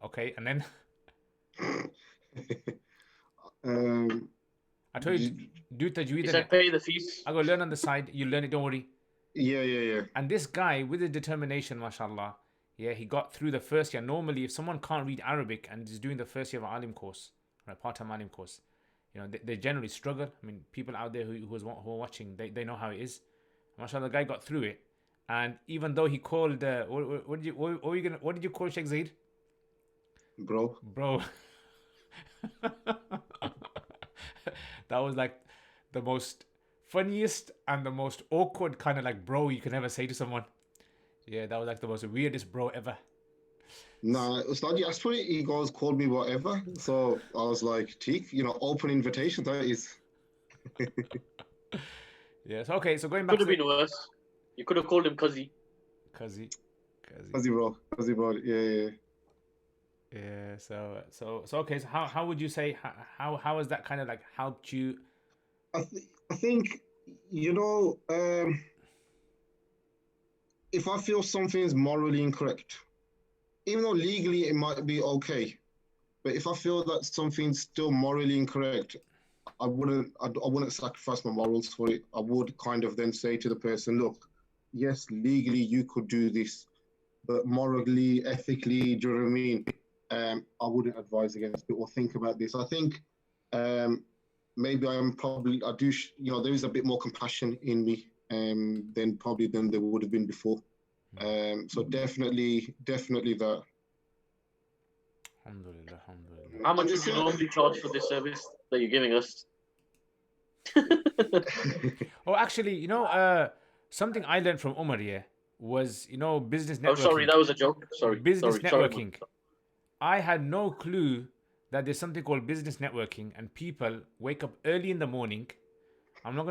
Okay, and then? I told you, do tajweed. He said pay the fees. I go learn on the side, you learn it, don't worry. Yeah. And this guy, with his determination, mashallah, yeah, he got through the first year. Normally, if someone can't read Arabic and is doing the first year of Alim course, right, part-time Alim course, they generally struggle. I mean, people out there who are watching, they know how it is. Mashallah, the guy got through it. And even though he called, what did you call Sheikh Zaid? bro. Bro. That was like the most funniest and the most awkward kind of like bro you can ever say to someone. Yeah, that was like the most weirdest bro ever. Nah, Ustad, asked for it. He goes, called me whatever. So I was like, Teak, open invitation. That is. Yeah. So okay. So going back Could to have the been worse. You could have called him Cuzzy. Kazi. Fuzzy bro. Fuzzy bro. Yeah. Yeah. So okay. So how would you say how has that kind of like helped you? I think, if I feel something's morally incorrect, even though legally it might be okay, but if I feel that something's still morally incorrect, I wouldn't sacrifice my morals for it. I would kind of then say to the person, look, yes, legally you could do this, but morally, ethically, do you know what I mean? I wouldn't advise against it or think about this. I think maybe I do, there is a bit more compassion in me than there would have been before. So definitely that. Alhamdulillah, alhamdulillah. How much And would you normally charge for this service that you're giving us? Oh, actually, something I learned from Umar, yeah, was business Oh, sorry, networking. that was a joke. Sorry, Business sorry. networking. I had no clue that there's something called business networking, and people wake up early in the morning. I'm not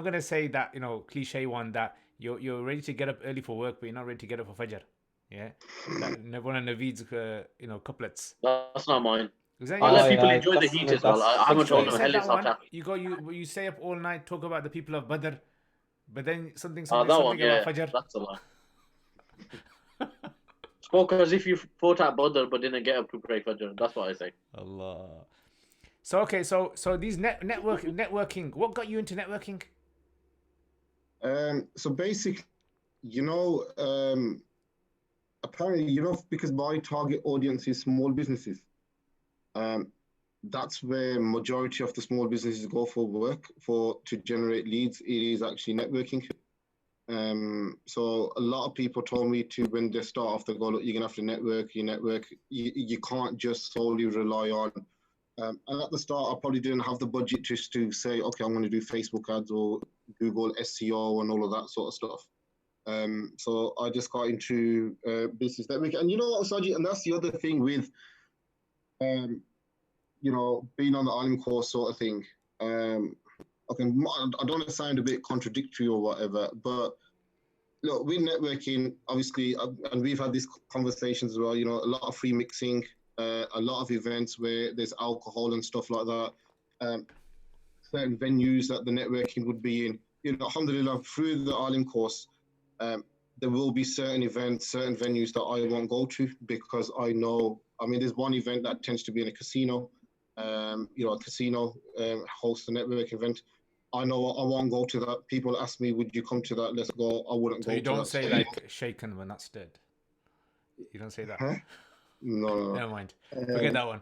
gonna say that cliche one that you're ready to get up early for work, but you're not ready to get up for Fajr. Yeah, that one of Naveed's couplets. That's not mine. Exactly. I'll let Oh people yeah, enjoy the that's heat as well. I haven't that's told You them right. said hell that it's hot. one. You stay up all night, talk about the people of Badr, but then something That one, about yeah, Fajr. that's a lie. Spoke as if you fought at Badr but didn't get up to pray Fajr. That's what I say. Allah. So okay, so these networking. What got you into networking? So basically, apparently, because my target audience is small businesses, um, that's where majority of the small businesses go for work to generate leads. It is actually networking. So a lot of people told me to when they start off, they go, look, you're gonna have to network. You can't just solely rely on. And at the start, I probably didn't have the budget just to say, okay, I'm going to do Facebook ads or Google SEO and all of that sort of stuff. So I just got into business network. And you know what, Saji, and that's the other thing with, being on the Alim course sort of thing. Okay, I don't want to sound a bit contradictory or whatever, but look, with networking, obviously, and we've had these conversations as well, a lot of free mixing, a lot of events where there's alcohol and stuff like that, certain venues that the networking would be in. Alhamdulillah, through the Alim course, there will be certain events, certain venues that I won't go to because I know, there's one event that tends to be in a casino. A casino hosts a network event. I know I won't go to that. People ask me, would you come to that? Let's go. I wouldn't So go you to don't that. say like shaken when that's dead. You don't say that. Huh? No. Never mind. Forget that one.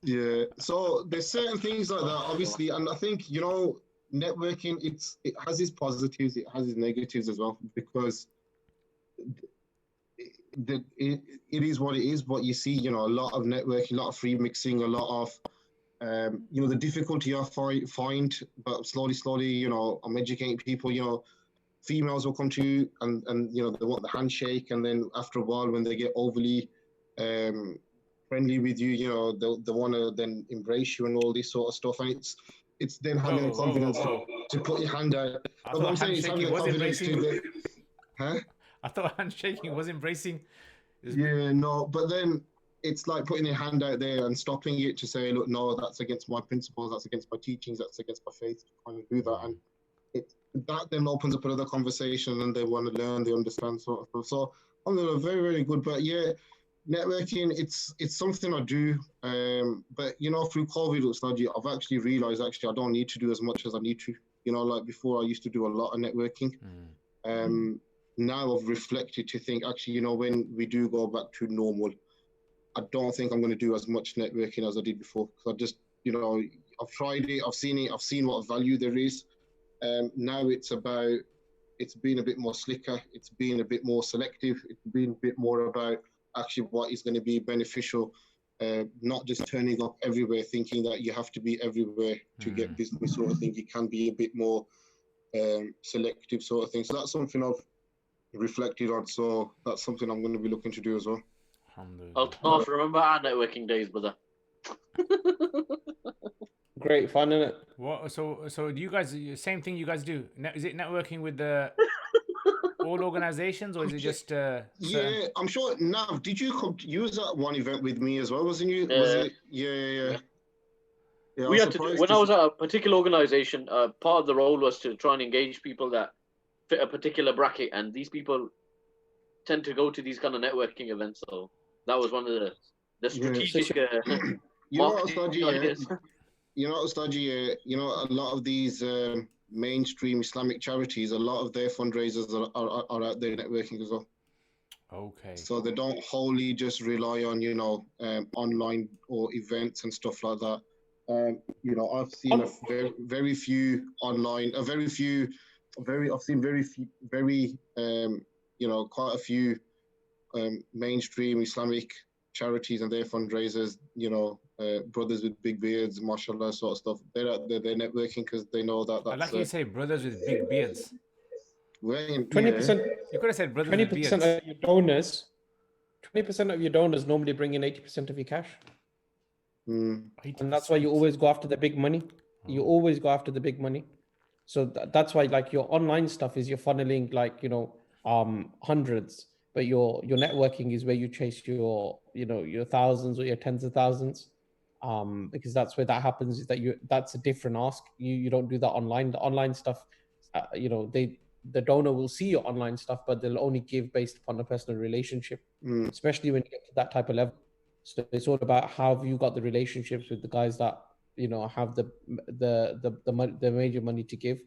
Yeah. So there's certain things like that, obviously, and I think networking. It has its positives, it has its negatives as well because it is what it is. But you see, a lot of networking, a lot of free mixing, a lot of the difficulty I find, but slowly, I'm educating people. Females will come to you and they want the handshake, and then after a while, when they get overly friendly with you, they want to then embrace you and all this sort of stuff, and it's then having the confidence to put your hand out. I But what thought I'm saying is having handshaking the was confidence embracing. to, huh? I thought handshaking was embracing. Yeah, no, but then it's like putting your hand out there and stopping it to say, look, no, that's against my principles, that's against my teachings, that's against my faith, to kind of do that. And that then opens up another conversation and they want to learn, they understand sort of stuff. So I'm very, very good. But yeah, networking, it's something I do. But through COVID, I've actually realized I don't need to do as much as I need to. Like before I used to do a lot of networking. Now I've reflected to think, actually, when we do go back to normal, I don't think I'm going to do as much networking as I did before. Because I just, I've tried it, I've seen it, I've seen what value there is. Now it's being a bit more slicker, it's being a bit more selective, it's being a bit more about actually what is going to be beneficial not just turning up everywhere thinking that you have to be everywhere to get business sort of thing. You can be a bit more selective sort of thing. So that's something I've reflected on. So that's something I'm going to be looking to do as well. Altaf, remember our networking days, brother? Great fun, isn't it? What? So do you guys same thing you guys do? Is it networking with the all organizations, or is it just Yeah, I'm sure. Nav, did you come? You was at one event with me as well, wasn't you? Yeah. Was it? Yeah. We had to do, when I was at a particular organization, part of the role was to try and engage people that fit a particular bracket, and these people tend to go to these kind of networking events. So that was one of the strategic you know what, marketing Ustaji, ideas. you know, Ustaji, you know, a lot of these mainstream Islamic charities, a lot of their fundraisers are out there networking as well. Okay. So they don't wholly just rely on, you know, online or events and stuff like that. You know, I've seen very few online, I've seen very few, you know, quite a few mainstream Islamic charities and their fundraisers, you know, brothers with big beards, mashallah, sort of stuff. They're out there, they're networking because they know that that's. I like you say brothers with big beards. 20%. You could have said brothers 20% with beards. of your donors. 20% of your donors normally bring in 80% of your cash. And that's why you always go after the big money. You always go after the big money. So that's why, like, your online stuff is you're funneling, like, you know, hundreds, but your networking is where you chase your, you know, your thousands or your tens of thousands, because that's where that happens. Is that that's a different ask. You don't do that online. The online stuff, you know, the donor will see your online stuff, but they'll only give based upon a personal relationship, especially when you get to that type of level. So it's all about how have you got the relationships with the guys that, you know, have the major money to give,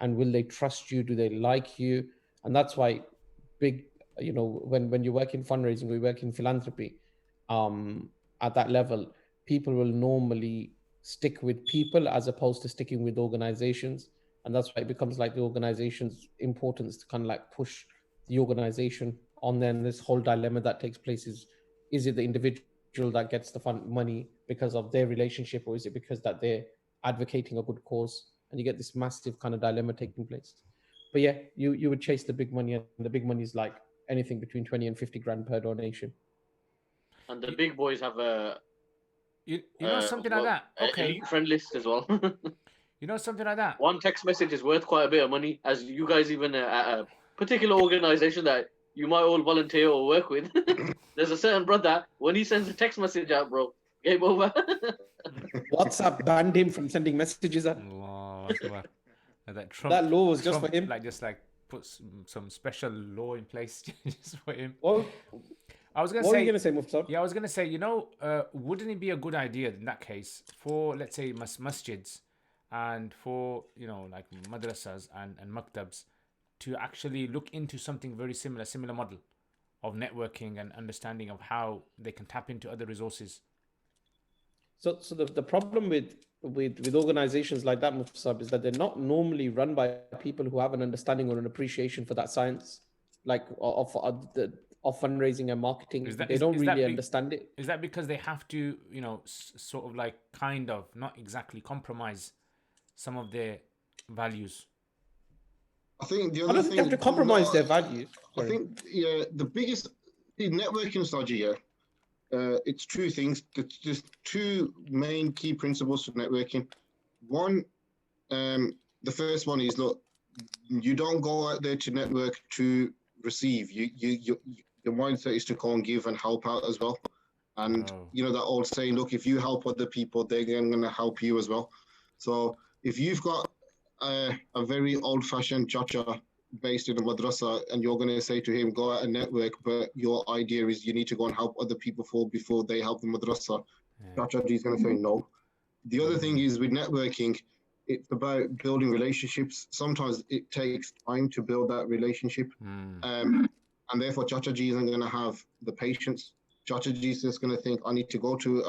and will they trust you? Do they like you? And that's why big, you know, when you work in fundraising, we work in philanthropy, at that level, people will normally stick with people as opposed to sticking with organizations. And that's why it becomes like the organization's importance to kind of like push the organization on. Then this whole dilemma that takes place is it the individual that gets the fund money because of their relationship, or is it because that they're advocating a good cause? And you get this massive kind of dilemma taking place. But yeah, you would chase the big money, and the big money is like anything between 20 and 50 grand per donation. And the big boys have a you know something like that. Okay. Elite friend list as well. You know something like that. One text message is worth quite a bit of money, as you guys even at a particular organization that you might all volunteer or work with. There's a certain brother, when he sends a text message out, bro, game over. WhatsApp banned him from sending messages out. That Trump, that law was just Trump, for him. Like just like put some special law in place just for him. Well, I was gonna what say. were you gonna say, Muftar? Yeah, I was gonna say. You know, wouldn't it be a good idea in that case for, let's say, masjids and for, you know, like madrasas and maktabs to actually look into something very similar model of networking and understanding of how they can tap into other resources? So the problem with organizations like that, Mufsab, is that they're not normally run by people who have an understanding or an appreciation for that science, like of fundraising and marketing. They don't really understand it. Is that because they have to, you know, sort of like kind of not exactly compromise some of their values? I think the I other don't thing think they have to compromise their values. I think the biggest networking strategy here. It's two things. There's two main key principles for networking. One, the first one is, look, you don't go out there to network to receive. Your mindset is to go and give and help out as well. And you know that old saying, look, if you help other people, they're going to help you as well. So if you've got a very old-fashioned chacha based in a madrasa, and you're going to say to him, go out and network, but your idea is you need to go and help other people before they help the madrasa, chacha is going to say no. The other thing is with networking, it's about building relationships. Sometimes it takes time to build that relationship, and therefore chacha isn't going to have the patience. Chacha is just going to think, I need to go to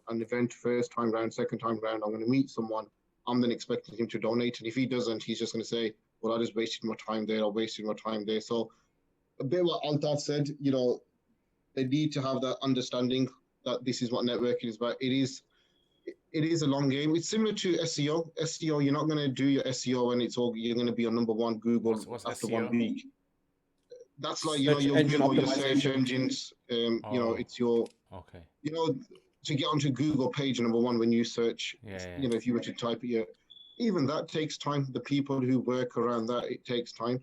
an event first time round, second time round, I'm going to meet someone, I'm then expecting him to donate, and if he doesn't, he's just going to say, well, I just wasted my time there, I wasted my time there. So a bit what Altaf said, you know, they need to have that understanding that this is what networking is about. It is a long game. It's similar to SEO. SEO, you're not going to do your SEO and you're going to be on number one Google What's after SEO? 1 week. That's like, Search your engine Google, your search optimization. engines. It's your, Okay. to get onto Google page number one when you search, Yeah. if you were to type it, even that takes time. The people who work around that, it takes time.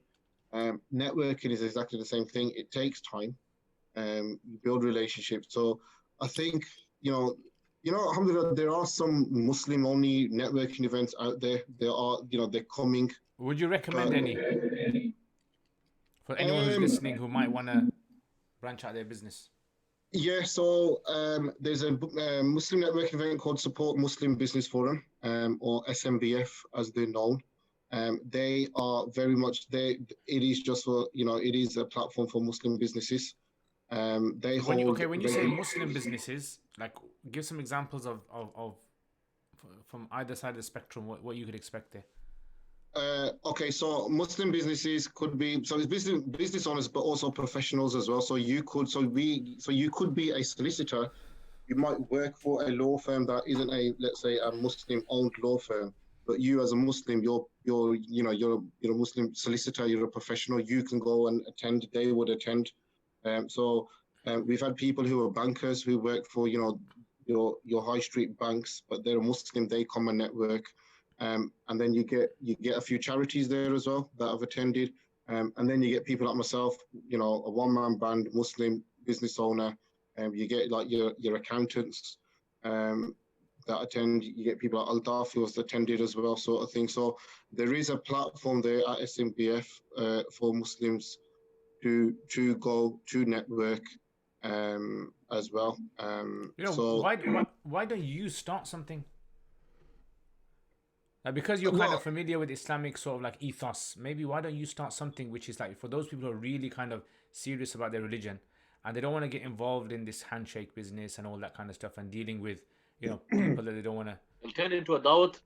Networking is exactly the same thing. It takes time. You build relationships. So I think, alhamdulillah, there are some Muslim-only networking events out there. There are, they're coming. Would you recommend any for anyone who's listening who might want to branch out their business? Yeah, so there's a Muslim networking event called Support Muslim Business Forum, or SMBF as they're known. They are very much there. It is just for, it is a platform for Muslim businesses. When you say Muslim businesses, like give some examples of from either side of the spectrum, what you could expect there. Okay, so Muslim businesses could be, so it's business owners, but also professionals as well. So you could be a solicitor. You might work for a law firm that isn't let's say a Muslim-owned law firm, but you as a Muslim, you're a Muslim solicitor. You're a professional. You can go and attend. They would attend. We've had people who are bankers who work for your high street banks, but they're a Muslim. They come and network. And then you get a few charities there as well that have attended, and then you get people like myself, a one-man band Muslim business owner, and you get like your accountants that attend. You get people like Al-Daf who's attended as well, sort of thing. So there is a platform there at SMBF for Muslims to go to network as well. Why don't you start something? Because you're kind of familiar with Islamic sort of like ethos, maybe why don't you start something which is like for those people who are really kind of serious about their religion and they don't want to get involved in this handshake business and all that kind of stuff and dealing with people that they don't want to. It'll turn into a dawat.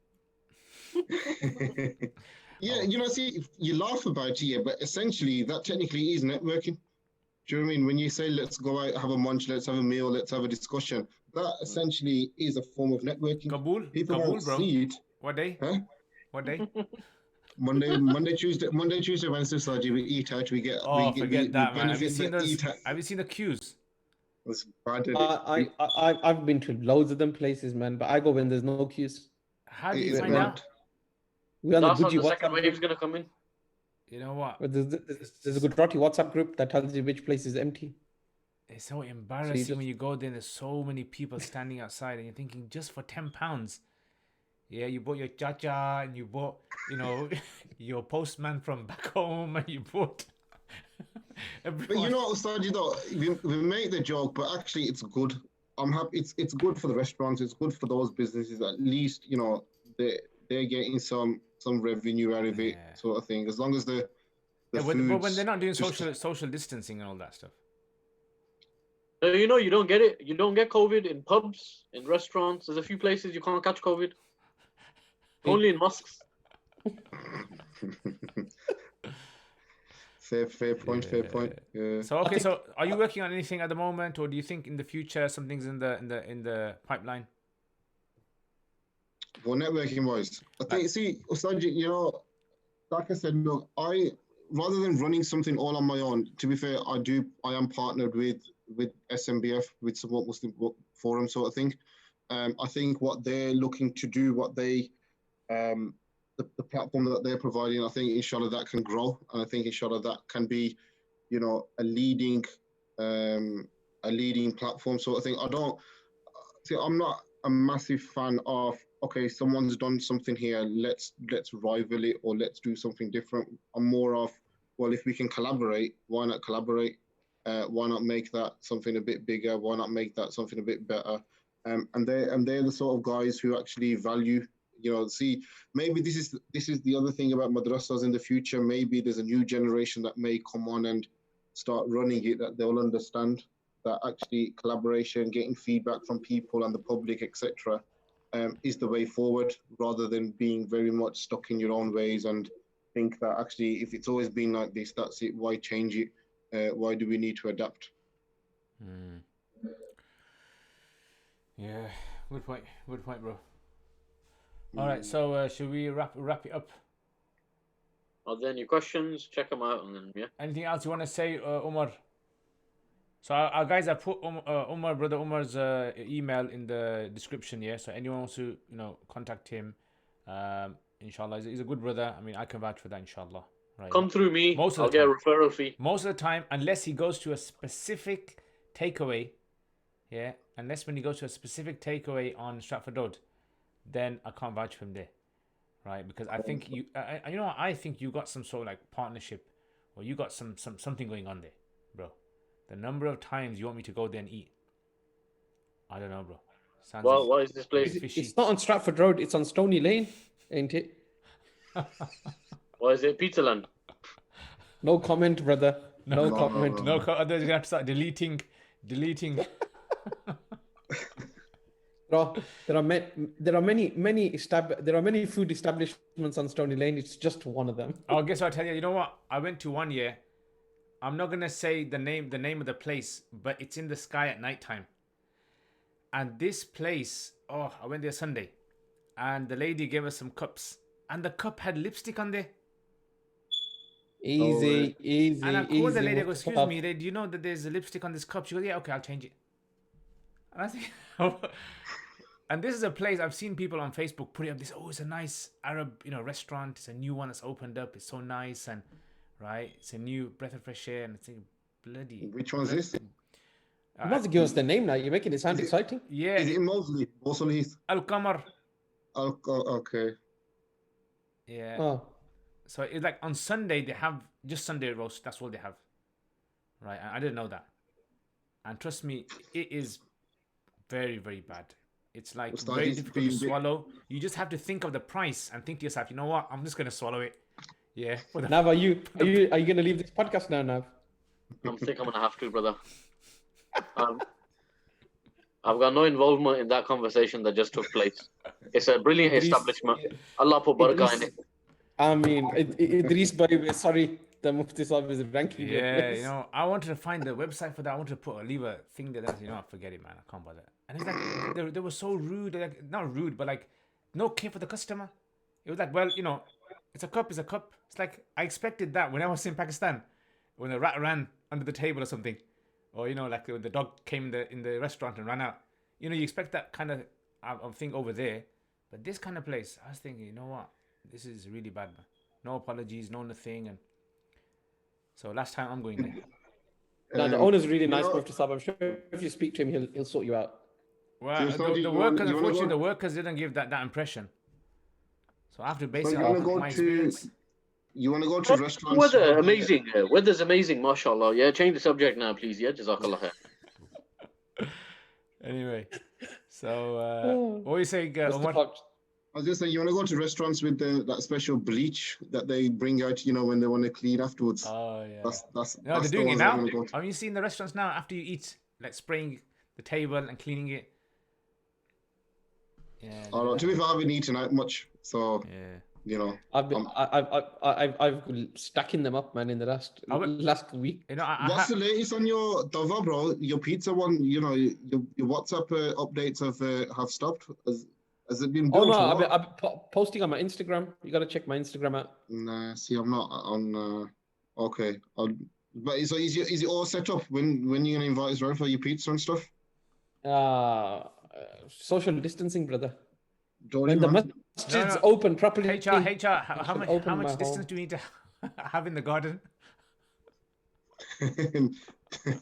Yeah, see, you laugh about it, but essentially that technically is networking. Do you know what I mean? When you say let's go out, have a munch, let's have a meal, let's have a discussion, that essentially is a form of networking. People won't see it. What day? Huh? What day? Monday, Tuesday, Wednesday, Saturday. We eat out. Forget that, man. Have you seen the queues? It's bad. I've been to loads of them places, man. But I go when there's no queues. How do you find out? That's when the second wave's gonna come in. You know what? There's a Gujarati WhatsApp group that tells you which place is empty. It's so embarrassing when you go there and there's so many people standing outside and you're thinking just for £10. Yeah, you bought your chacha and you bought, your postman from back home and you bought. But Ustad, we make the joke, but actually it's good. I'm happy. It's good for the restaurants. It's good for those businesses. At least they're getting some revenue out of it, sort of thing. As long as the but when they're not doing social distancing and all that stuff. So you don't get it. You don't get COVID in pubs, in restaurants. There's a few places you can't catch COVID. Only in mosques. Fair point. Yeah. So are you working on anything at the moment, or do you think in the future something's in the pipeline? Well, networking wise, I think Ustad, like I said, look, rather than running something all on my own, to be fair, I am partnered with SMBF, with Support Muslim Forum, sort of thing. I think what they're looking to do, the platform that they're providing, I think inshallah that can grow, and I think inshallah that can be, a leading platform, sort of thing. I'm not a massive fan of, okay, someone's done something here, let's rival it or let's do something different. I'm more of, well, if we can collaborate, why not collaborate? Why not make that something a bit bigger? Why not make that something a bit better? And they're the sort of guys who actually value, maybe this is the other thing about madrasas in the future. Maybe there's a new generation that may come on and start running it, that they'll understand that actually collaboration, getting feedback from people and the public, etc., is the way forward, rather than being very much stuck in your own ways and think that actually if it's always been like this, that's it, why change it? Why do we need to adapt? Yeah, good point, bro. All right, so should we wrap it up? Are there any questions? Check them out, and then yeah. Anything else you want to say, Omar? So guys, I put brother Umar's email in the description. Yeah, so anyone wants to contact him, inshallah, he's a good brother. I mean, I can vouch for that, inshallah. Right. Come through me. I'll get a referral fee. Most of the time, unless he goes to a specific takeaway, yeah, unless when he goes to a specific takeaway on Stratford Road, then I can't vouch for him there, right? Because I think I think you got some sort of like partnership, or you got something going on there, bro. The number of times you want me to go there and eat, I don't know, bro. Well, what is this place? It's not on Stratford Road. It's on Stony Lane, ain't it? What is it? Pizza Land? No comment, brother. No comment. No comment. Others are gonna have to start deleting. There are many food establishments on Stony Lane. It's just one of them. Oh, guess what? I'll tell you. You know what? I went to one year. I'm not gonna say the name of the place, but it's in the sky at nighttime. And this place, I went there Sunday, and the lady gave us some cups, and the cup had lipstick on there. Easy. And I called the lady. I go, excuse me, do you know that there's a lipstick on this cup? She goes, yeah, okay, I'll change it. And I think, and this is a place I've seen people on Facebook put it up. This, it's a nice Arab, restaurant. It's a new one that's opened up. It's so nice, and right, it's a new breath of fresh air. And it's like, bloody. Which one is this? You must give us the name now. You're making it sound exciting. Yeah. Is it in Mosley? Mosul Heath? Al-Qamar. Okay. Yeah. Oh. So it's like on Sunday they have just Sunday roast. That's all they have, right? I didn't know that, and trust me, it is very, very bad. It's like very difficult to swallow. You just have to think of the price and think to yourself, you know what? I'm just gonna swallow it. Yeah. Nav, are you gonna leave this podcast now, Nav? I think I'm gonna have to, brother. I've got no involvement in that conversation that just took place. It's a brilliant establishment. Allah put barakah in it. I mean, Idris, sorry, the Mufti Sahib is ranking. Yeah, I wanted to find the website for that. I wanted to leave a thing there. Forget it, man. I can't bother. And it's like they were so rude. Like, not rude, but like no care for the customer. It was like, well, it's a cup. It's like I expected that when I was in Pakistan, when a rat ran under the table or something, or like when the dog came in the restaurant and ran out. You expect that kind of thing over there, but this kind of place, I was thinking, you know what? This is really bad, man. No apologies, no nothing, and so last time I'm going there. No, the owner's really nice, Mufti Sahib. I'm sure if you speak to him, he'll sort you out. Well, the workers, unfortunately, the workers didn't give that impression. So after basically my experience. You want to go to restaurants? Weather amazing. Weather's amazing, mashallah. Yeah, change the subject now, please. Yeah, jazakallah khair. Anyway, so what are you saying, Omar? I was just saying, you want to go to restaurants with that special bleach that they bring out, when they want to clean afterwards. Oh yeah. That's they're doing it now. Have you seen the restaurants now after you eat, like spraying the table and cleaning it? Yeah. Oh, to be fair, I haven't eaten out much, so yeah. I've stacking them up, man, in the last week. What's the latest on your Dava, bro? Your pizza one, your WhatsApp updates have stopped. Has it been built? Oh no, I've been posting on my Instagram. You gotta check my Instagram out. Nah, see, I'm not on. Okay, but so is it all set up? When you gonna invite us around for your pizza and stuff? Social distancing, brother. When the masjid's open properly. HR, how much distance do you need to have in the garden?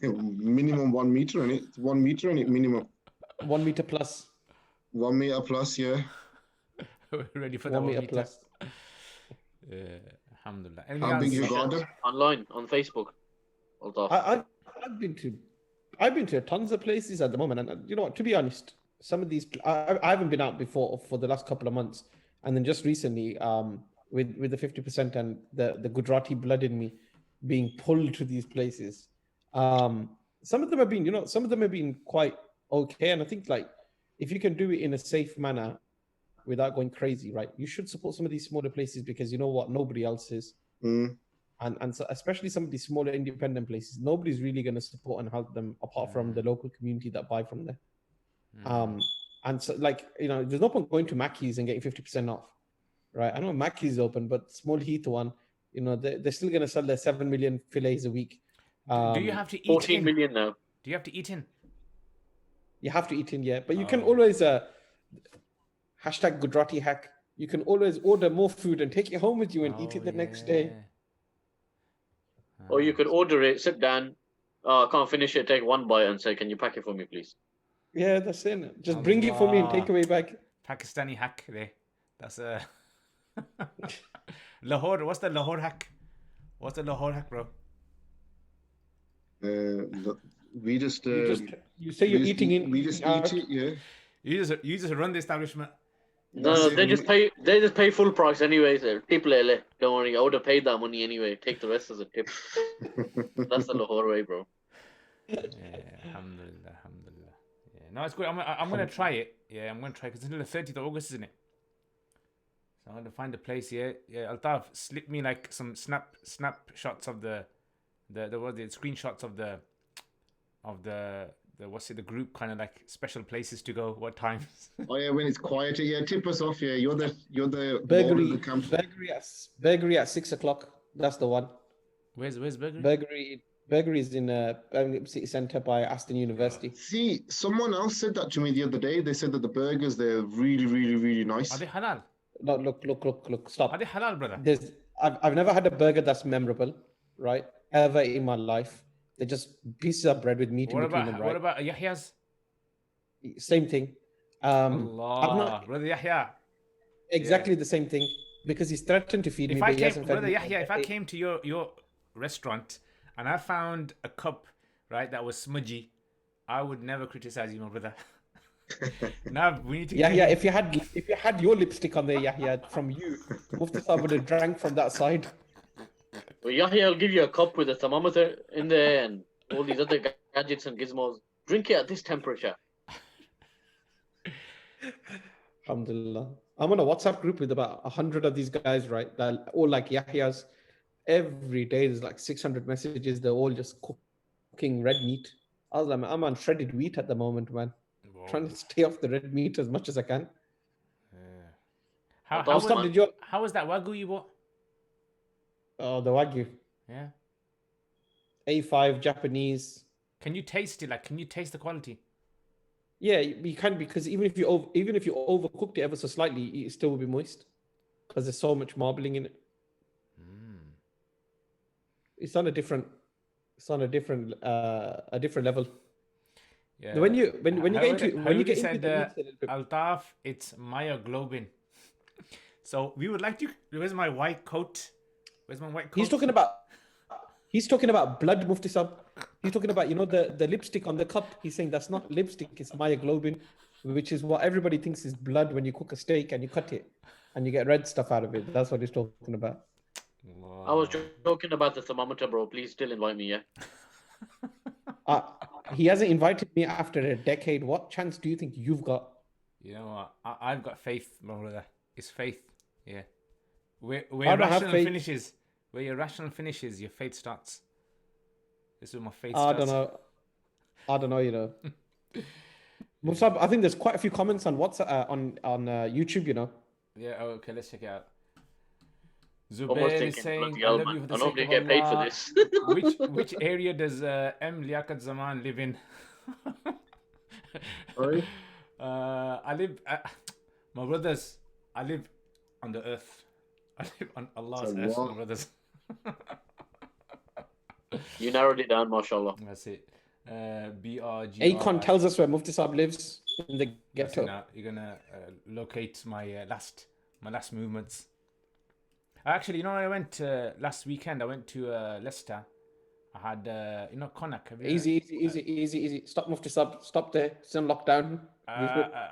Minimum 1 meter, and it's 1 meter, and it minimum 1 meter plus. 1 meter plus, yeah. We're ready for 1 meter plus. Alhamdulillah. How big is your garden? Online on Facebook. I've been to tons of places at the moment, and you know what? To be honest, some of these I haven't been out before for the last couple of months, and then just recently, with the 50% and the Gujarati blood in me being pulled to these places, some of them have been quite okay, and I think like if you can do it in a safe manner without going crazy, right? You should support some of these smaller places because you know what, nobody else is. And so especially some of these smaller independent places, nobody's really going to support and help them apart from the local community that buy from there. And so, like, there's no point going to Mackey's and getting 50% off, right? I know Mackey's is open, but Small Heath one, they're still going to sell their 7 million fillets a week. Do you have to eat 14 in? million now. Do you have to eat in? You have to eat in, yeah. But you can always, hashtag Gujarati hack, you can always order more food and take it home with you and eat it the next day. Or you could order it, sit down, I can't finish it, take one bite and say, can you pack it for me, please? Yeah, that's it. Just bring it for me and take away back. Pakistani hack there. That's a Lahore. What's the Lahore hack? What's the Lahore hack, bro? We just you say you're eating in. We just eat it, yeah. You just run the establishment. No, they just pay full price anyway. So tip lele. Don't worry, I would have paid that money anyway. Take the rest as a tip. That's the Lahore way, bro. Yeah, alhamdulillah. Yeah, no, it's good. I'm gonna try it. Yeah, I'm gonna try because until the 30th of August, isn't it? So I'm gonna find a place. Yeah. Altaf, slip me like some snapshots of the screenshots of the what's it, the group, kind of like special places to go, what times. Oh yeah, when it's quieter, yeah, tip us off, yeah. You're the Burgery at 6 o'clock. That's the one. Where's Burgery? Burgery is in Birmingham City Centre by Aston University. See, someone else said that to me the other day. They said that the burgers, they're really, really, really nice. Are they halal? No, look, stop. Are they halal, brother? I've never had a burger that's memorable, right? Ever in my life. They're just pieces of bread with meat in between them, right? What about Yahya's? Same thing. Allah, brother Yahya. Exactly the same thing, because he's threatened to feed me. Brother Yahya, if I came to your restaurant and I found a cup, right, that was smudgy, I would never criticize you, my brother. Now we need to. Yeah. If you had your lipstick on there, Yahya, from you, Mufti Sahib would have drank from that side. Well, Yahya will give you a cup with a thermometer in there and all these other gadgets and gizmos. Drink it at this temperature. Alhamdulillah. I'm on a WhatsApp group with about 100 of these guys, right? That all like Yahya's. Every day there's like 600 messages. They're all just cooking red meat. I was like, I'm on shredded wheat at the moment, man. Whoa. Trying to stay off the red meat as much as I can. How was that Wagyu you bought? Oh, the Wagyu. Yeah. A5 Japanese. Can you taste it? Like, can you taste the quality? Yeah, you can, because even if you overcooked it ever so slightly, it still will be moist because there's so much marbling in it. It's on a different level. Yeah. When you get into Altaf, it's myoglobin. So we would like to. Where's my white coat? He's talking about blood, Mufti Sahib. He's talking about, the lipstick on the cup. He's saying that's not lipstick, it's myoglobin, which is what everybody thinks is blood when you cook a steak and you cut it and you get red stuff out of it. That's what he's talking about. Wow. I was joking about the thermometer, bro. Please still invite me, yeah? He hasn't invited me after a decade. What chance do you think you've got? You know what? I've got faith, my brother. It's faith. Yeah. Where your rational finishes, your faith starts. This is my faith starts. I don't know, Musab, I think there's quite a few comments on WhatsApp, on YouTube, Yeah, okay, let's check it out. Zubair is saying, I love you for the sake of get paid for this. which area does Liaquat Zaman live in? Sorry? I live, my brothers, I live on the earth. I live on Allah's earth, my brothers. You narrowed it down, mashallah. That's it. BRG. Akon tells us where Mufti Sahib lives in the ghetto. You're gonna locate my last movements. Actually, I went last weekend. I went to Leicester. I had Connacht. Easy. Stop, Mufti Sahib. Stop there. It's on lockdown.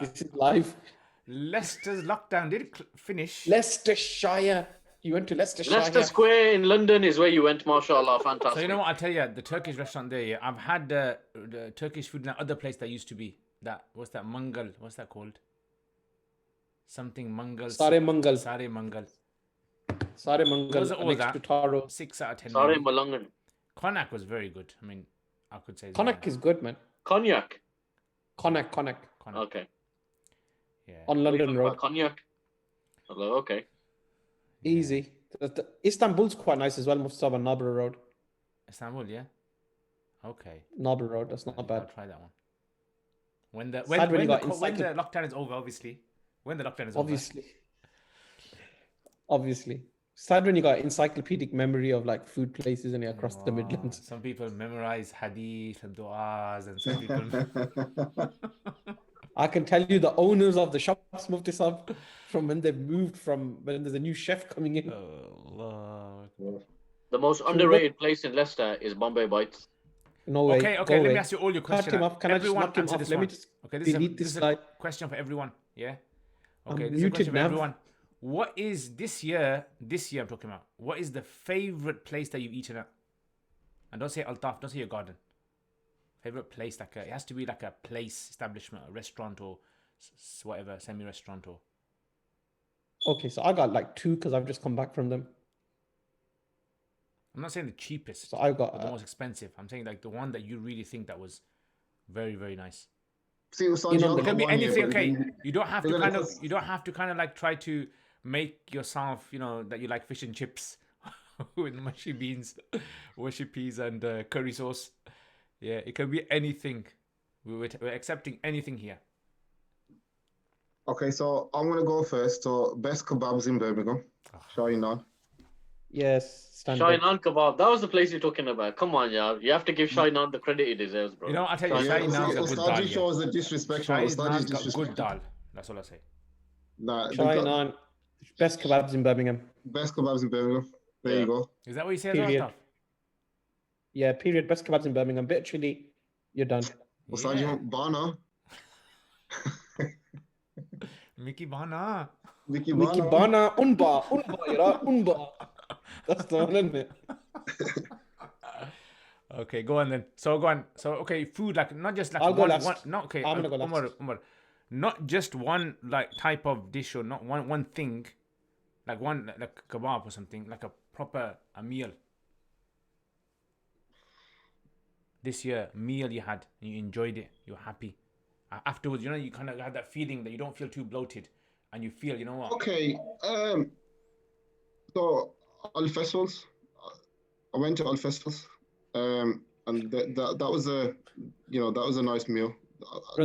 This is live. Leicester's lockdown did it finish. Leicestershire. You went to Leicestershire. Leicester Square in London is where you went, mashallah. Fantastic. So you know what? I'll tell you, the Turkish restaurant there, yeah, I've had the Turkish food in that other place that used to be. What's that? Mangal. What's that called? Something Mangal. Sare Mangal. Those are all next that. to Taro. 6 out of 10. Sare Malangan. Connacht was very good. I mean, I could say. Connacht is good, man. Cognac. Connacht. corner. Okay. Yeah. On London Road. Cognac. Okay. Easy. Istanbul's quite nice as well, Mustafa, on Narborough Road. Istanbul, yeah. Okay. Narborough Road, that's not I'll bad. try that one. When the Sad when you got when the lockdown is over, obviously. When the lockdown is Obviously. Sad when you got encyclopedic memory of like food places and across the Midlands. Some people memorize hadith and du'as, and some people. I can tell you the owners of the shops moved this up from when when there's a new chef coming in. Allah. The most underrated place in Leicester is Bombay Bites. No way. Okay. Let me ask you all your questions. Cut him off. Can everyone I just knock him answer off? this Let me one. just Okay, delete this this is slide. a question for everyone. Yeah. I'm Okay, this is a question muted for now. everyone. What is this year I'm talking about? What is the favorite place that you've eaten at? And don't say Altaf, don't say your garden. Favorite place, it has to be like a place, establishment, a restaurant or whatever, semi-restaurant or. Okay, so I got like 2 because I've just come back from them. I'm not saying the cheapest So I got or the most expensive. I'm saying like the one that you really think that was very, very nice. See, it can be anything. Okay, you don't have to kind of like try to make yourself, that you like fish and chips with mushy beans, mushy peas, and curry sauce. Yeah, it can be anything. We're accepting anything here. Okay, so I'm gonna go first. So best kebabs in Birmingham. Shine on. Yes, standard. Shainan Kebab. That was the place you're talking about. Come on, yeah. You have to give Shainan the credit he deserves, bro. I tell you, Shainan's a good dal. Ustadi shows the disrespect. Shainan's got good dal. That's all I say. Nah, Shainan, best kebabs in Birmingham. Best kebabs in Birmingham. There you go. Is that what you say? Period. Yeah, period. Best kebabs in Birmingham. Bit chilly. You're done. Ustadi Bana. Mickey Bana. Mickey Bana. Unba. That's the one, isn't it? Okay, go on then. So go on. So okay, food like not just like I'll go last. one. No, okay. I'm gonna go last. Umar, not just one like type of dish or not one thing, like one like kebab or something, like a meal. This year, meal you had, and you enjoyed it, you're happy. Afterwards, you kind of had that feeling that you don't feel too bloated, and you feel, you know what? Okay. So Al Festivals. I went to Al Festivals. And that was a nice meal.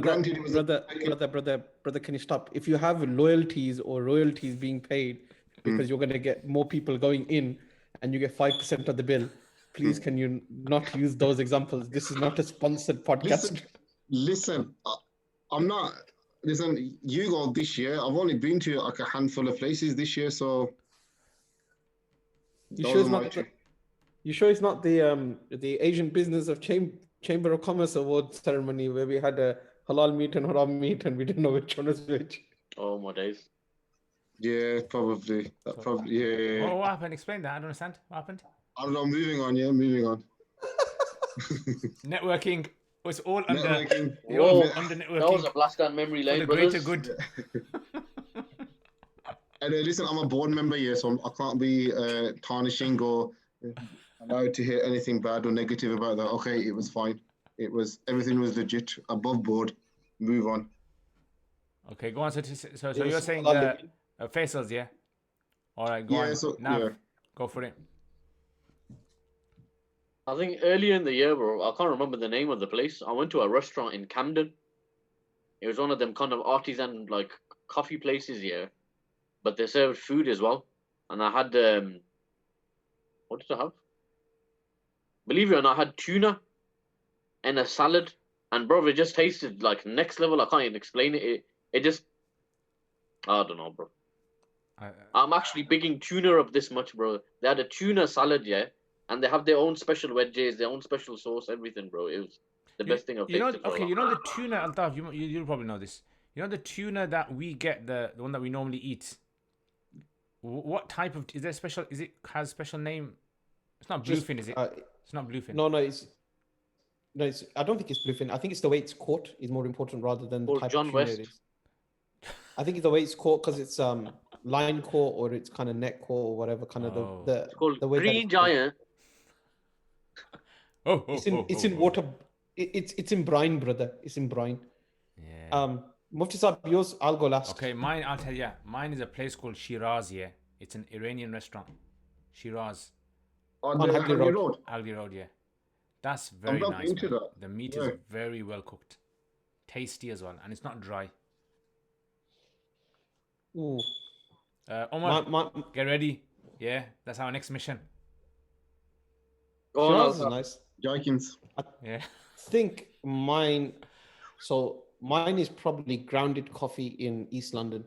Granted, it was brother, can you stop? If you have loyalties or royalties being paid because you're going to get more people going in and you get 5% of the bill, please can you not use those examples? This is not a sponsored podcast. Listen, I'm not. Listen, you go this year. I've only been to like a handful of places this year, so. You sure it's not the Asian Business of Chamber of Commerce Award ceremony where we had a halal meat and haram meat and we didn't know which one was which? Oh my days. Yeah, probably. Yeah. What happened? Explain that. I don't understand. What happened? I don't know. Moving on. Networking. It's all under networking. That was a blast down memory lane, for the greater good. And listen, I'm a board member here, so I can't be tarnishing or allowed to hear anything bad or negative about that. Okay, it was fine. Everything was legit, above board. Move on. Okay, go on. So you're saying Faisal's, yeah? All right, go on. So, Nav, go for it. I think earlier in the year, bro, I can't remember the name of the place. I went to a restaurant in Camden. It was one of them kind of artisan like coffee places, yeah. But they served food as well. And I had what did I have? Believe it or not, I had tuna and a salad. And bro, it just tasted like next level. I can't even explain it. It just, I don't know, bro. I'm actually bigging tuna up this much, bro. They had a tuna salad, yeah. And they have their own special wedges, their own special sauce, everything, bro. It was the best thing I've tasted. Okay, you know the tuna, Altaf, you'll probably know this. You know the tuna that we get, the one that we normally eat? What type of, is there special, has a special name? It's not bluefin, is it? It's not bluefin. No, I don't think it's bluefin. I think it's the way it's caught is more important rather than the type John of tuna West. it is. I think it's the way it's caught because it's line caught or it's kind of net caught or whatever kind of It's called the way Green Giant. It's in water. It's in brine, brother. It's in brine. Yeah. Mufti Saab, yours, I'll go last. Okay, mine, I'll tell you. Mine is a place called Shiraz, yeah. It's an Iranian restaurant. Shiraz. On On the Hagley Hagley Road. Road. Hagley Road, yeah. That's very not nice, been to man. that. The meat Yeah. is very well cooked. Tasty as well. And it's not dry. Ooh. Omar, My, get ready. Yeah, that's our next mission. Go on, Shiraz is Altaf. nice. Jenkins. Yeah. Think mine. So mine is probably Grounded Coffee in East London.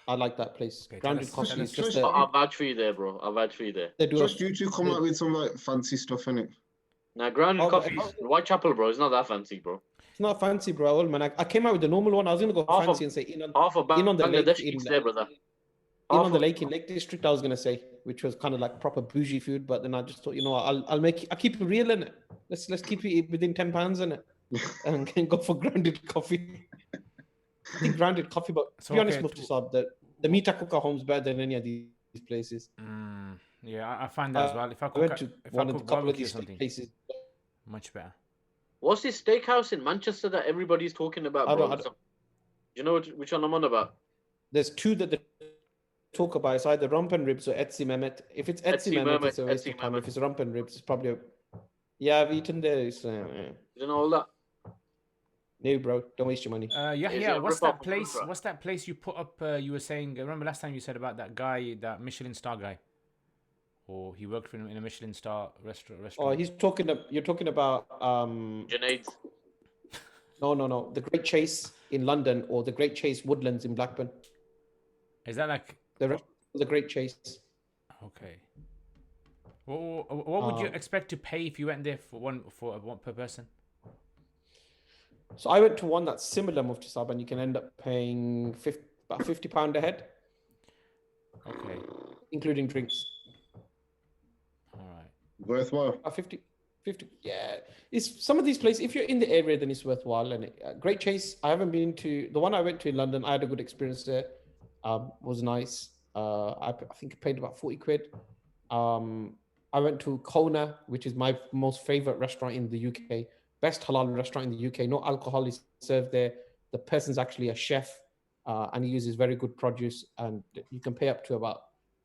I like that place. Okay, Grounded tell us- Coffee tell is us- just I'll vouch for you there, bro. I'll vouch for you there. they do Just a, you two come they- out with some like fancy stuff in it. Now, grounded Oh, but- coffee, Whitechapel, bro. It's not that fancy, bro. It's not fancy, bro. Man, I came out with the normal one. I was gonna go Half fancy of- and say in on Half a In on the lake, Bangladesh in eats the- there, brother. in Half on the of- lake in Lake District. I was gonna say, which was kind of like proper bougie food, but then I just thought, you know, what, I'll keep it real in it. Let's keep it within £10 in it, and can go for grounded coffee. I think grounded coffee, but to So, be honest, okay, Mufti Saab, the Meeta Kuka home's better than any of these places. Yeah, I find that as well. If I I went cook, to if I one of the cook couple of barbecue or these something, places. much better. What's this steakhouse in Manchester that everybody's talking about, I bro? don't- Do you know which one I'm on about? There's two that they talk about. It's either rump and ribs or Etsy Mehmet. If it's Etsy Mehmet, it's a waste of time. If it's rump and ribs, it's probably yeah, I've eaten there. It's, Do you know all that? no, bro, don't waste your money. Is Yeah. it a What's rip-off that of place? Ultra? What's that place you put up? You were saying. Remember last time you said about that guy, that Michelin star guy, or he worked in a Michelin star restaurant. Oh, you're talking about Junaid's. no, the Great Chase in London or the Great Chase Woodlands in Blackburn. Is that like The Great Chase. okay? What would you Um, expect to pay if you went there for one per person? So I went to one that's similar, Mufti Saab, and you can end up paying about £50 a head, Okay, including drinks. all right. Worthwhile. 50, yeah. It's some of these places, if you're in the area, then it's worthwhile. And Great Chase, I haven't been to, the one I went to in London, I had a good experience there. Was nice. I think I paid about 40 quid. I went to Kona, which is my most favorite restaurant in the UK. Best halal restaurant in the UK. No alcohol is served there. The person's actually a chef, and he uses very good produce. And you can pay up to about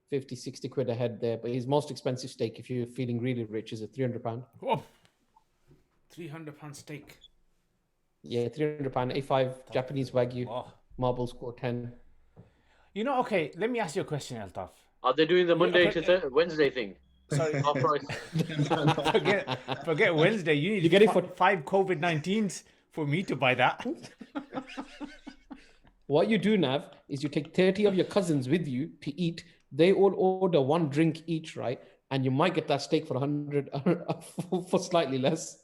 50, 60 quid a head there. But his most expensive steak, if you're feeling really rich, is a £300. Whoa, £300 steak. Yeah, £300, A5 Japanese Wagyu, Wow. marble score 10. You know, okay. Let me ask you a question, Altaf. Are they doing the Monday okay, to Wednesday thing? Sorry, Half price. forget Wednesday. You need You get it for- 5 COVID-19s for me to buy that. What you do, Nav, is you take 30 of your cousins with you to eat. They all order one drink each, right? And you might get that steak for 100 for slightly less.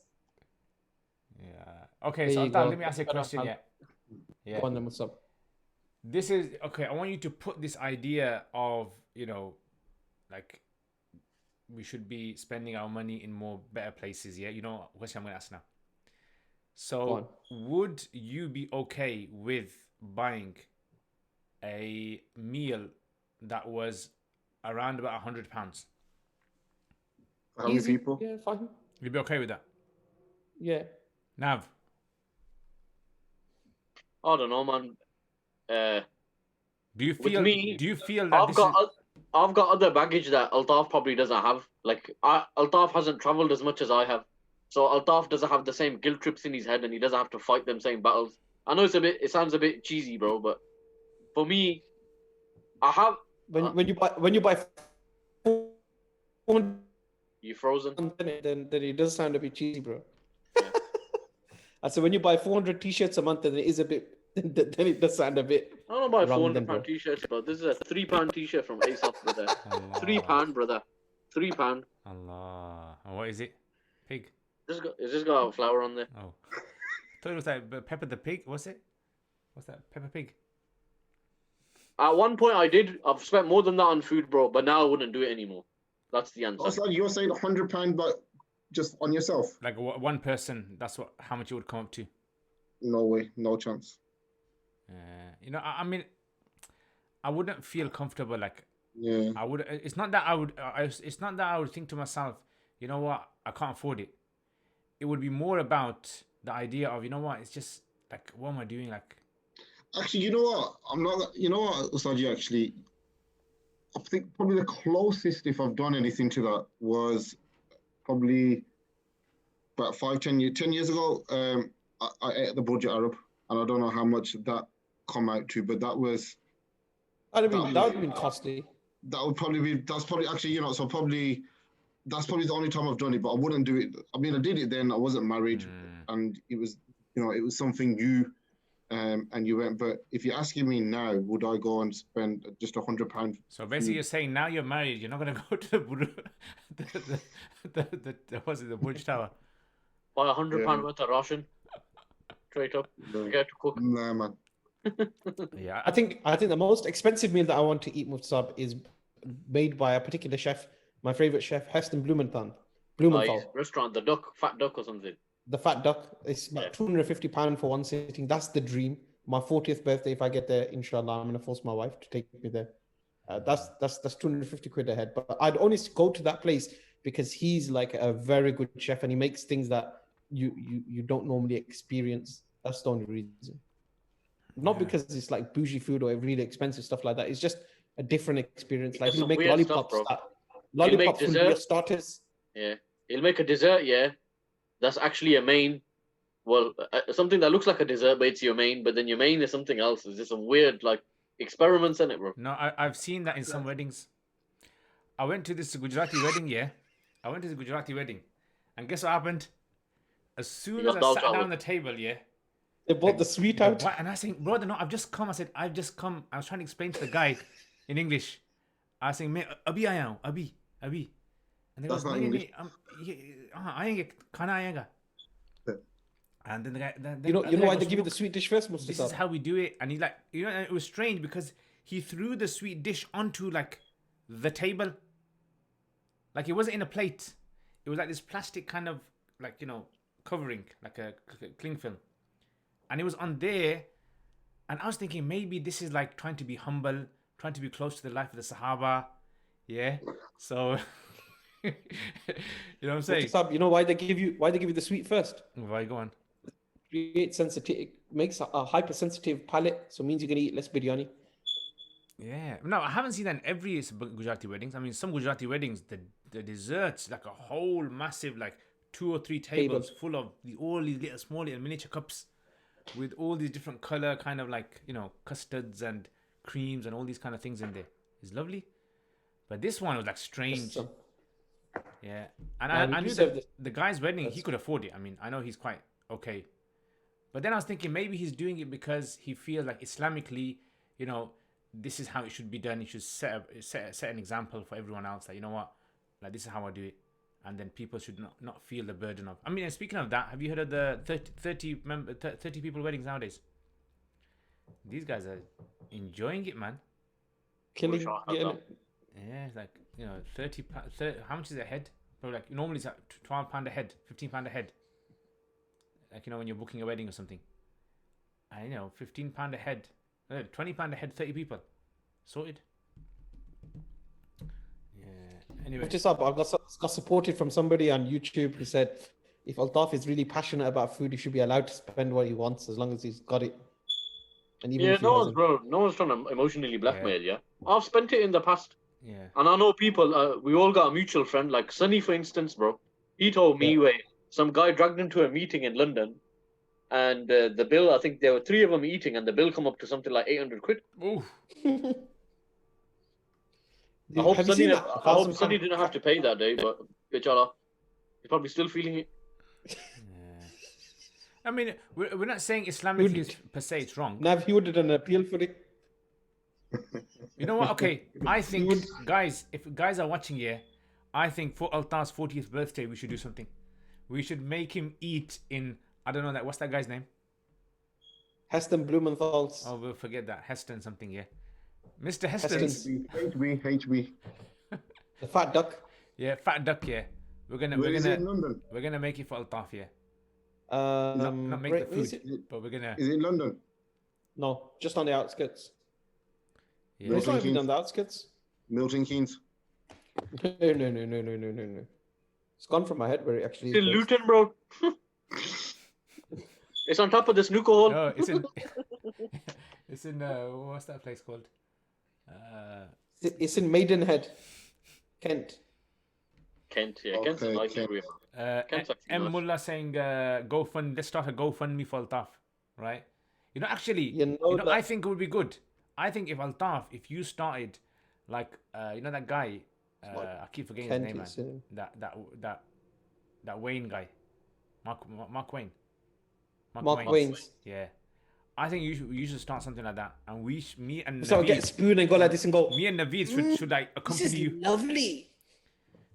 Yeah. Okay, There so you Altaf, go. let me ask you a question. Yeah. Yeah. Go on then, what's up? This is okay. I want you to put this idea of, you know, like we should be spending our money in more better places. Yeah, you know what question I'm going to ask now. So, would you be okay with buying a meal that was around about £100? How many Easy. people? Yeah, fine. You'd be okay with that? Yeah. Nav? I don't know, man. Do you With feel? me, do you feel that I've got other baggage that Altaf probably doesn't have. Like Altaf hasn't traveled as much as I have, so Altaf doesn't have the same guilt trips in his head, and he doesn't have to fight them same battles. I know it sounds a bit cheesy, bro, but for me, I have. When you buy 400, You frozen? then it does sound a bit cheesy, bro. I said when you buy 400 t-shirts a month, then it is a bit. Then it does sound a bit. I don't buy wrong then, £400 bro. t-shirts, bro. This is a £3 t-shirt from ASOS, brother. £3, brother. £3. Allah. And what is it? Pig. It's just got a flower on there. Oh. I thought it was like Pepper the Pig. What's it? What's that? Pepper Pig. At one point, I've spent more than that on food, bro. But now I wouldn't do it anymore. That's the answer. Also, you're saying £100, but just on yourself? Like one person. That's how much it would come up to. No way, no chance. You know, I mean, I wouldn't feel comfortable. Like Yeah. I would. It's not that I would. It's not that I would think to myself, you know what, I can't afford it. It would be more about the idea of, you know what, it's just Like, what am I doing? Like, Actually, you know what? I'm not. You know what, Saji? Actually, I think probably the closest, if I've done anything to that, was probably about 10 years ago. I ate at the Budget Arab, and I don't know how much that come out to, but that was I mean, that that was would have been costly. that would probably be. That's probably actually, so probably that's probably the only time I've done it. But I wouldn't do it. I mean, I did it then. I wasn't married, and it was it was something new. And you went, but if you're asking me now, would I go and spend just £100? so basically, you're saying now you're married, you're not gonna go to the what's it, the Burj Tower? Buy £100 worth of ration. Straight up. Get to cook. Nah, man. Yeah, I think the most expensive meal that I want to eat, Muftasab, is made by a particular chef. My favorite chef, Heston Blumenthal. Restaurant, fat duck or something. The fat duck. It's about £250 for one sitting. That's the dream. My 40th birthday, if I get there, inshallah, I'm gonna force my wife to take me there. That's 250 quid a head. But I'd only go to that place because he's like a very good chef and he makes things that you don't normally experience. That's the only reason. Not because it's like bougie food or really expensive stuff like that. It's just a different experience. Like he'll make lollipops. Lollipops will be your starters. Yeah, he'll make a dessert. Yeah, that's actually a main. Well, something that looks like a dessert, but it's your main. But then your main is something else. It's just some weird like experiments in it, bro. No, I've seen that in some weddings. I went to this Gujarati wedding. Yeah, I went to the Gujarati wedding, and guess what happened? As soon as I sat down on the table, yeah. They bought the sweet out. And I said, brother, no, I've just come. I said, I've just come. I was trying to explain to the guy in English. I was saying, mate, Abhi aaya hu, Abhi. And they goes, aayenge, khana aayega. And then the guy, you know why they give you the sweet dish first, Mustafa? This is how we do it. And he's like, it was strange because he threw the sweet dish onto like the table. Like it wasn't in a plate. It was like this plastic kind of like, covering, like a cling film. And it was on there, and I was thinking maybe this is like trying to be humble, trying to be close to the life of the Sahaba, yeah. So, you know what I'm saying? You know why they give you the sweet first? Why, go on? Create sensitivity, makes a hypersensitive palate, so it means you're gonna eat less biryani. Yeah, no, I haven't seen that in every Gujarati weddings. I mean, some Gujarati weddings, the desserts, like a whole massive, like 2 or 3 tables full of all these little small little miniature cups. With all these different color kind of like, custards and creams and all these kind of things in there. It's lovely. But this one was like strange. Yeah. And I knew that the guy's wedding, he could afford it. I mean, I know he's quite okay. But then I was thinking maybe he's doing it because he feels like Islamically, this is how it should be done. He should set an example for everyone else. That, you know what? Like, this is how I do it. And then people should not feel the burden of. I mean, and speaking of that, have you heard of the 30 people weddings nowadays? These guys are enjoying it, man. Killing. Yeah, it's like 30. How much is a head? Probably like normally it's like £12 a head, £15 a head. Like when you're booking a wedding or something. I know, £15 a head, £20 a head, 30 people, sorted. Anyway. I got supported from somebody on YouTube who said if Altaf is really passionate about food, he should be allowed to spend what he wants as long as he's got it. And even no one's trying to emotionally blackmail. Yeah, I've spent it in the past. Yeah, and I know people. We all got a mutual friend, like Sunny, for instance, bro. He told me where some guy dragged him to a meeting in London, and the bill. I think there were 3 of them eating, and the bill come up to something like 800 quid. Ooh. I hope Sunny didn't have to pay that day, but inshallah, he's probably still feeling it. Yeah. I mean, we're not saying Islamically per se it's wrong. Nav, he would have done an appeal for it. You know what? Okay, I think, guys, if guys are watching here, I think for Altaf's 40th birthday, we should do something. We should make him eat in, I don't know, what's that guy's name? Heston Blumenthal's. Oh, we'll forget that. Heston something, yeah. Mr. Heston's. HB. The fat duck. Yeah, fat duck, yeah. We're gonna make it for Altaf, yeah. Not make the food, but we're gonna. Is it in London? No, just on the outskirts. Yeah. It's not even on the outskirts. Milton Keynes. No. It's gone from my head where it actually is. Luton, bro. It's on top of the snooker hole. No, it's in. It's in. What's that place called? It's in Maidenhead, Kent. Kent, yeah, Kent's a Okay, nice Kent. area. Kent's actually M nice. Mullah saying, GoFund. Let's start a GoFundMe for Altaf, right? Actually, that- I think it would be good. I think if Altaf, if you started, like, that guy, I keep forgetting his name, man. Kent is in- That Wayne guy, Mark Wayne. Mark Wayne's. Yeah, I think you should start something like that, and me and So get a Naveed, spoon and go like this and go. me and Naveed should like This accompany is you. lovely.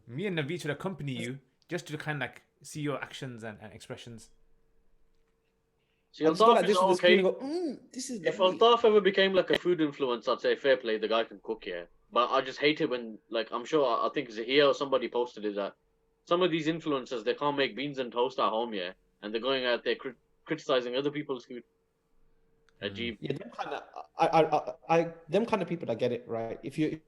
Me and Naveed should accompany you just to kind of like see your actions and expressions. See, I just go Altaf like is this with the spoon okay. and go. This is If lovely. Altaf ever became like a food influencer, I'd say fair play. The guy can cook, yeah. But I just hate it when, like, I'm sure I think Zahia or somebody posted it that some of these influencers they can't make beans and toast at home, yeah, and they're going out there criticizing other people's food. Ajib. Yeah, them kind of people, I get it, right? If you're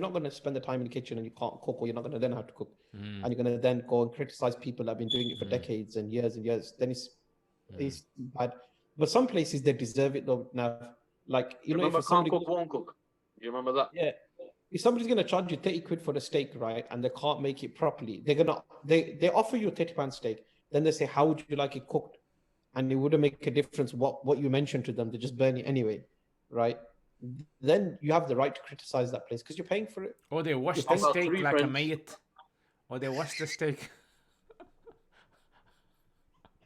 not going to spend the time in the kitchen and you can't cook, or you're not going to learn how to cook, and you're going to then go and criticize people that have been doing it for decades and years, then it's bad. But some places they deserve it though. Now, like Remember, if can't somebody, cook, won't cook. Do you remember that? yeah, if somebody's going to charge you 30 quid for the steak, right, and they can't make it properly, they offer you a 30 pound steak, then they say, how would you like it cooked? And it wouldn't make a difference what you mentioned to them. They just burn it anyway, right? Then you have the right to criticize that place because you're paying for it. Or they wash You're the paying- got steak three like a friends. mate. Or they wash the steak.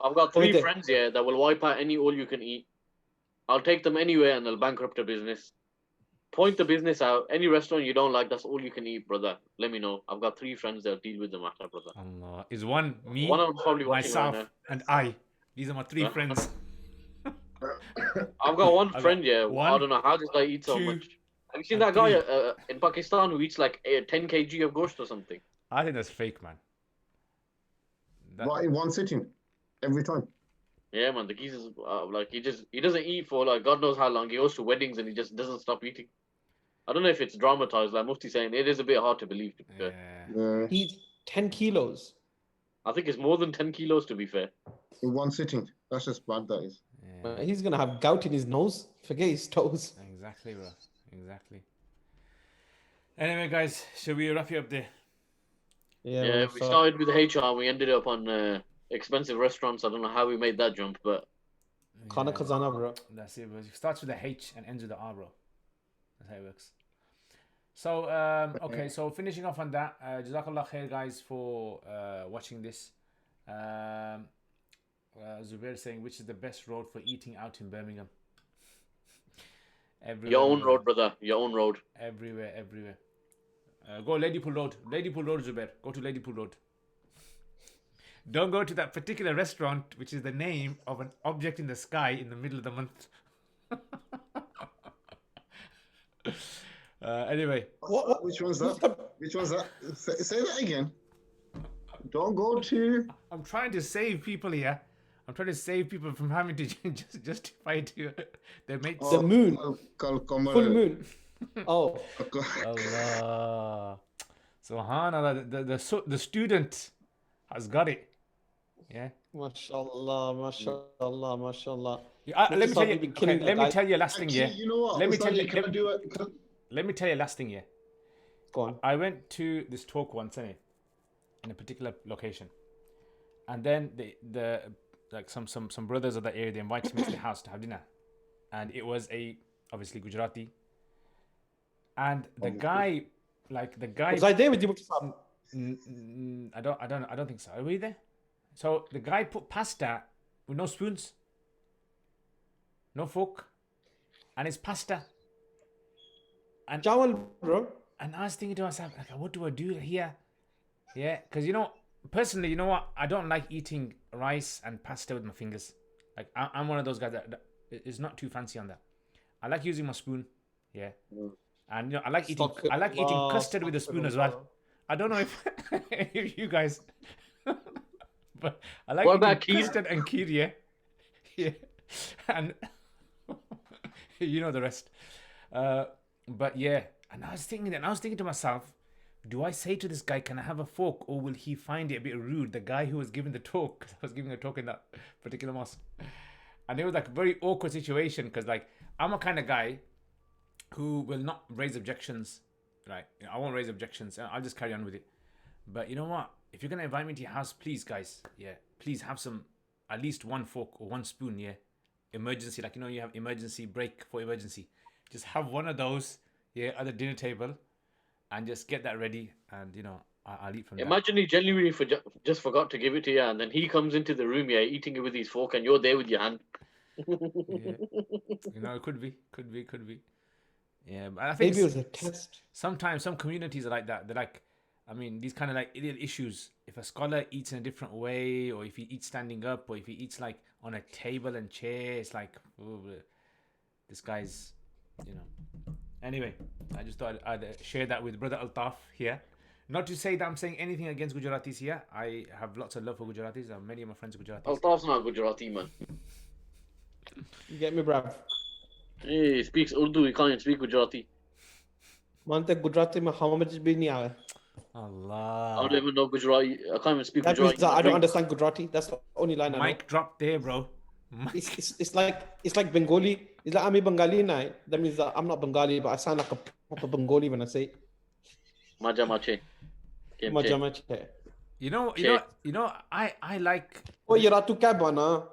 I've got Oh, three they- friends here that will wipe out any all you can eat. I'll take them anywhere and they'll bankrupt a business. Point the business out. Any restaurant you don't like, that's all you can eat, brother. Let me know. I've got three friends that'll deal with the matter, brother. Allah. Is one me, One of them's probably watching myself, right and I. These are my three Huh? friends. now. I've got one I've friend, got yeah. one, I don't know how this guy eats so two, much. Have you seen and that guy three. in Pakistan who eats like 10 kg of ghost or something? I think that's fake, man. Right in one sitting, every time. Yeah, man. The geezer's like he doesn't eat for like God knows how long. He goes to weddings and he just doesn't stop eating. I don't know if it's dramatized, like Mufti saying. It is a bit hard to believe. To be fair. Yeah. He's 10 kilos. I think it's more than 10 kilos to be fair. In one sitting. That's just bad, that is. Yeah. He's gonna have gout in his nose. Forget his toes. Exactly, bro. Exactly. Anyway, guys, should we wrap it up there? Yeah, we started with HR. We ended up on expensive restaurants. I don't know how we made that jump, but Khana Khazana, bro. That's it, bro. It starts with a H and ends with the R, bro. That's how it works. So, okay, so finishing off on that, Jazakallah khair, guys, for watching this. Zubair saying, which is the best road for eating out in Birmingham? Everywhere, your own brother. road, brother. Your own road. Everywhere. Go Ladypool Road. Ladypool Road, Zubair. Go to Ladypool Road. Don't go to that particular restaurant, which is the name of an object in the sky in the middle of the month. Anyway. What? Which one's that? Which one's that? Say that again. Don't go to. I'm trying to save people here. I'm trying to save people from having to just justify to their mates. The moon. Full moon. Oh. Allah. Subhanallah. The student has got it. Yeah. MashaAllah, MashaAllah, MashaAllah. Let me tell you last thing, yeah. You know what? Let me tell you. Let me tell you last thing, yeah. Go on. I went to this talk once, in a particular location, and then the like some brothers of that area, they invited me to the house to have dinner, and it was obviously Gujarati, and the guy Was I there with you? I don't think so. Are we there? So the guy put pasta with no spoons, no fork, and it's pasta. And Jawal, bro. And I was thinking to myself, like, what do I do here? Yeah, because personally, you know what? I don't like eating rice and pasta with my fingers. Like, I'm one of those guys that is not too fancy on that. I like using my spoon. Yeah, and I like eating custard with a spoon as well. I don't know if if you guys, but I like What about eating kheer? custard and kheer. Yeah, yeah, and you know the rest. But yeah, and I was thinking to myself, do I say to this guy, can I have a fork, or will he find it a bit rude? The guy who was giving the talk, I was giving a talk in that particular mosque. And it was like a very awkward situation because like I'm a kind of guy who will not raise objections, right? I won't raise objections. I'll just carry on with it. But you know what? If you're going to invite me to your house, please, guys, please have some, at least one fork or one spoon, emergency, like, you have emergency break for emergency. Just have one of those, at the dinner table and just get that ready and, I'll eat from that. Imagine he genuinely just forgot to give it to you and then he comes into the room, eating it with his fork and you're there with your hand. It could be. Yeah, but I think maybe it was a test. Sometimes some communities are like that. They're like, these kind of like idiot issues. If a scholar eats in a different way, or if he eats standing up, or if he eats like on a table and chair, it's like, oh, this guy's, Anyway, I just thought I'd share that with Brother Altaf here. Not to say that I'm saying anything against Gujaratis here. I have lots of love for Gujaratis. Many of my friends are Gujaratis. Altaf's not Gujarati, man. You get me, bruv? He speaks Urdu, he can't speak Gujarati. Mante Gujarati mein how much bhi nahi aaya. Allah. I don't even know Gujarati. I can't even speak That Gujarati. means I don't understand Gujarati. That's the only line I know. Mic drop there, bro. It's like Bengali. It's like I'm a Bengali now. That means that I'm not Bengali, but I sound like a proper Bengali when I say it. Maja mache. Maja mache. I like. Oh, you're Ratu Kabana.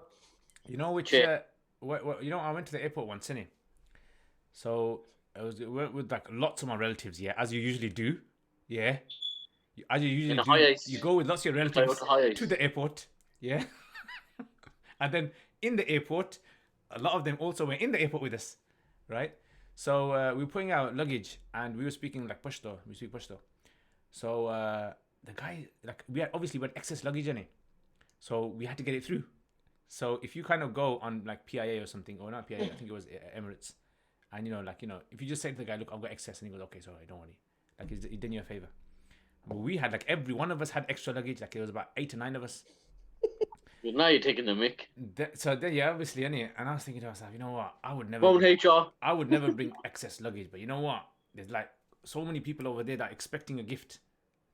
Which I went to the airport once, innit? So I was with like lots of my relatives, as you usually do, As you usually do, you go with lots of your relatives to the airport, and then in the airport, a lot of them also were in the airport with us, right? So we were putting out luggage, and we were speaking like Pashto. We speak Pashto. So the guy, like, we had excess luggage in it, so we had to get it through. So if you kind of go on like PIA or something, or not PIA, I think it was Emirates, and if you just say to the guy, look, I've got excess, and he goes, okay, sorry, don't worry, like he did you a favor. But we had like every one of us had extra luggage, like it was about 8 or 9 of us. But now you're taking the mick. So then, obviously, and I was thinking to myself, you know what, I would never bring excess luggage, but you know what, there's like so many people over there that are expecting a gift,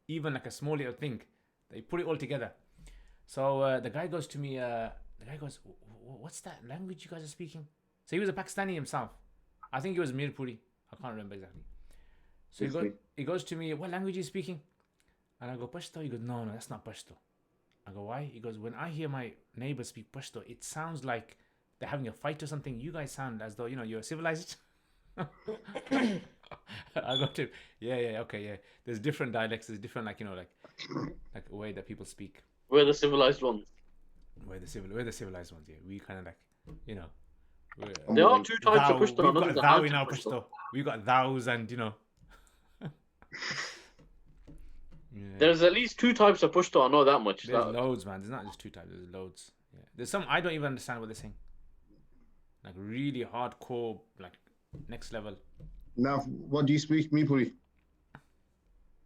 even like a small little thing. They put it all together. So the guy goes to me. The guy goes, what's that language you guys are speaking? So he was a Pakistani himself. I think he was Mirpuri. I can't remember exactly. So he goes to me, what language are you speaking? And I go, Pashto. He goes, no, that's not Pashto. I go, why? He goes, when I hear my neighbors speak Pashto, it sounds like they're having a fight or something. You guys sound as though, you're civilized. I go to, okay. There's different dialects. There's different, like a way that people speak. We're the civilized ones. We're the civilized ones, We kind of like, there are 2 types of Pashto. We've got thou in our Pashto. We've got thous and, There's at least 2 types of Pashto, I know that much. There's loads, man. There's not just 2 types, there's loads. Yeah. There's some, I don't even understand what they're saying. Like really hardcore, like next level. Now, what do you speak, Mirpuri?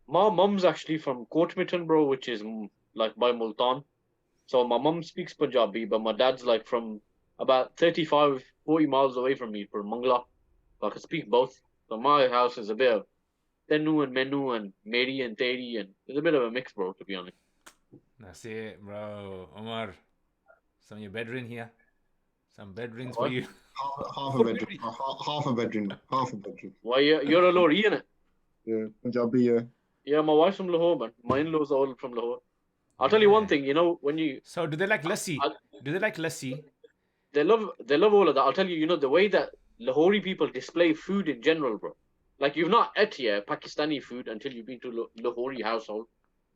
My mum's actually from Courtmitton, bro, which is like by Multan. So my mum speaks Punjabi, but my dad's like from about 35, 40 miles away from me, from Mangla. So I can speak both. So my house is a bit of Tenu and Menu and Meri and Teri, and there's a bit of a mix, bro, to be honest. That's it, bro. Omar, some of your bedroom here. Some bedrooms for you. Half a bedroom. Half a bedroom. Half a bedroom. Why, you're a Lahori, innit? Yeah, Punjabi, yeah. Yeah, my wife's from Lahore, man. My in-laws are all from Lahore. I'll tell you one thing, when you... So, do they like lassi? Do they like lassi? They love all of that. I'll tell you, the way that Lahori people display food in general, bro. Like, you've not ate here Pakistani food until you've been to Lahori household.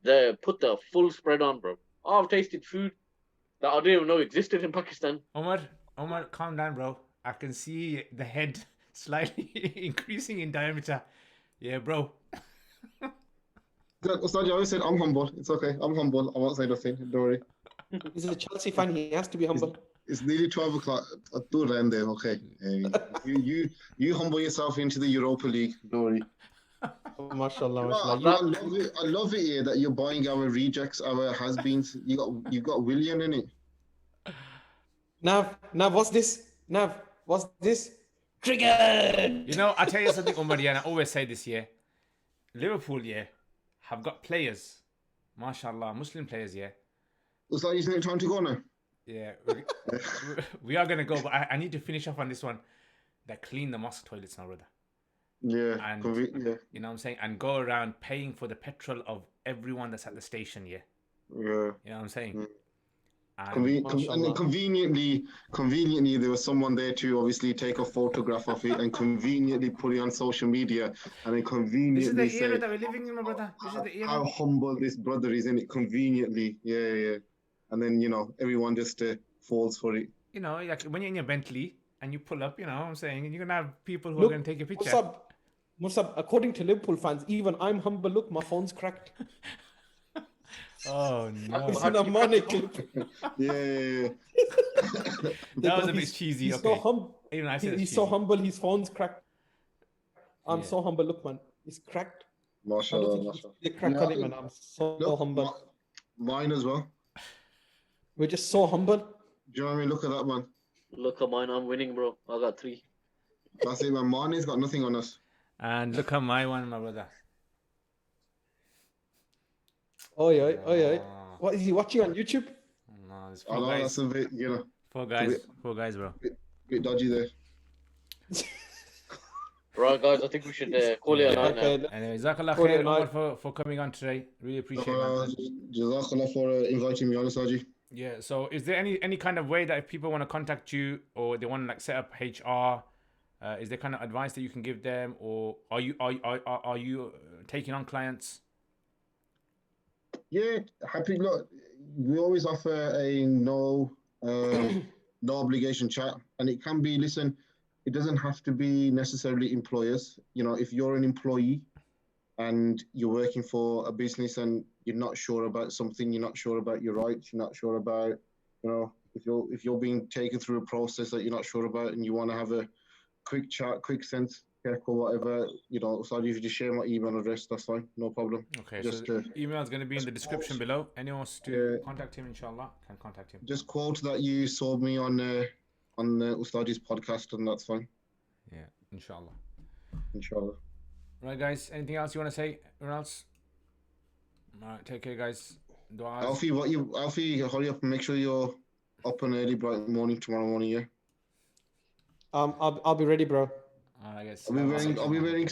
They put the full spread on, bro. Oh, I've tasted food that I didn't even know existed in Pakistan. Omar, calm down, bro. I can see the head slightly increasing in diameter. Yeah, bro. Ustad, you always said I'm humble. It's okay. I'm humble. I won't say nothing. Don't worry. He's a Chelsea fan. He has to be humble. It's nearly 12 o'clock. Do around there, okay? You humble yourself into the Europa League. Don't worry. Oh, mashallah, mashallah. I love it here that you're buying our rejects, our has-beens. You got William in it. Nav, what's this? What's this? Trigger! I tell you something, Omar, and I always say this, Liverpool, have got players, mashallah, Muslim players, yeah. Looks like it's time to go now. Yeah, we are going to go, but I need to finish off on this one. That clean the mosque toilets now, brother. Yeah, And yeah. you know what I'm saying? And go around paying for the petrol of everyone that's at the station, yeah. Yeah. You know what I'm saying? Mm. And And then conveniently, there was someone there to obviously take a photograph of it and conveniently put it on social media, and then conveniently this is the era say that we're living in, my brother. This is the era. how humble this brother is, in it conveniently. Yeah. And then everyone just falls for it. You know, like when you're in your Bentley and you pull up, you know what I'm saying, you're gonna have people who are gonna take a picture. Musab, according to Liverpool fans, even I'm humble. Look, my phone's cracked. Oh no! It's in a money clip. Yeah. That was a bit cheesy. He's Okay. He's so humble. His phone's cracked. I'm so humble. Look, man, it's cracked. Mashallah. The crack on it, man. I'm so humble. Mine as well. We're just so humble. Do you know what I mean? Look at that, man. Look at mine. I'm winning, bro. I got 3. That's it, man. Mane's got nothing on us. And look at my one, my brother. Oh yeah. What is he watching on YouTube? No, it's I know that's a bit, Four guys, bro. Bit dodgy there. Right, guys. I think we should call it a night now. Anyway, Jazakallah khair, Omar, for coming on today. Really appreciate it. Jazakallah for inviting me on, Saji. Yeah. So, is there any kind of way that if people want to contact you or they want to like set up HR, is there kind of advice that you can give them, or are you taking on clients? Yeah, happy. Look, we always offer a no obligation chat, and it can be. Listen, it doesn't have to be necessarily employers. If you're an employee and you're working for a business and you're not sure about something, you're not sure about your rights, you're not sure about, if you're being taken through a process that you're not sure about, and you want to have a quick chat, quick sense check or whatever, so if you just share my email address, that's fine, no problem. Okay, so the email is going to be in the description below. Anyone wants to contact him, inshallah, can contact him. Just quote that you saw me on Ustadi's podcast, and that's fine. Yeah, inshallah. Right, guys, anything else you want to say? Anyone else? All right, take care, guys. Alfie, hurry up and make sure you're up and early, bright morning tomorrow morning, yeah? I'll be ready, bro. I guess. I'll be wearing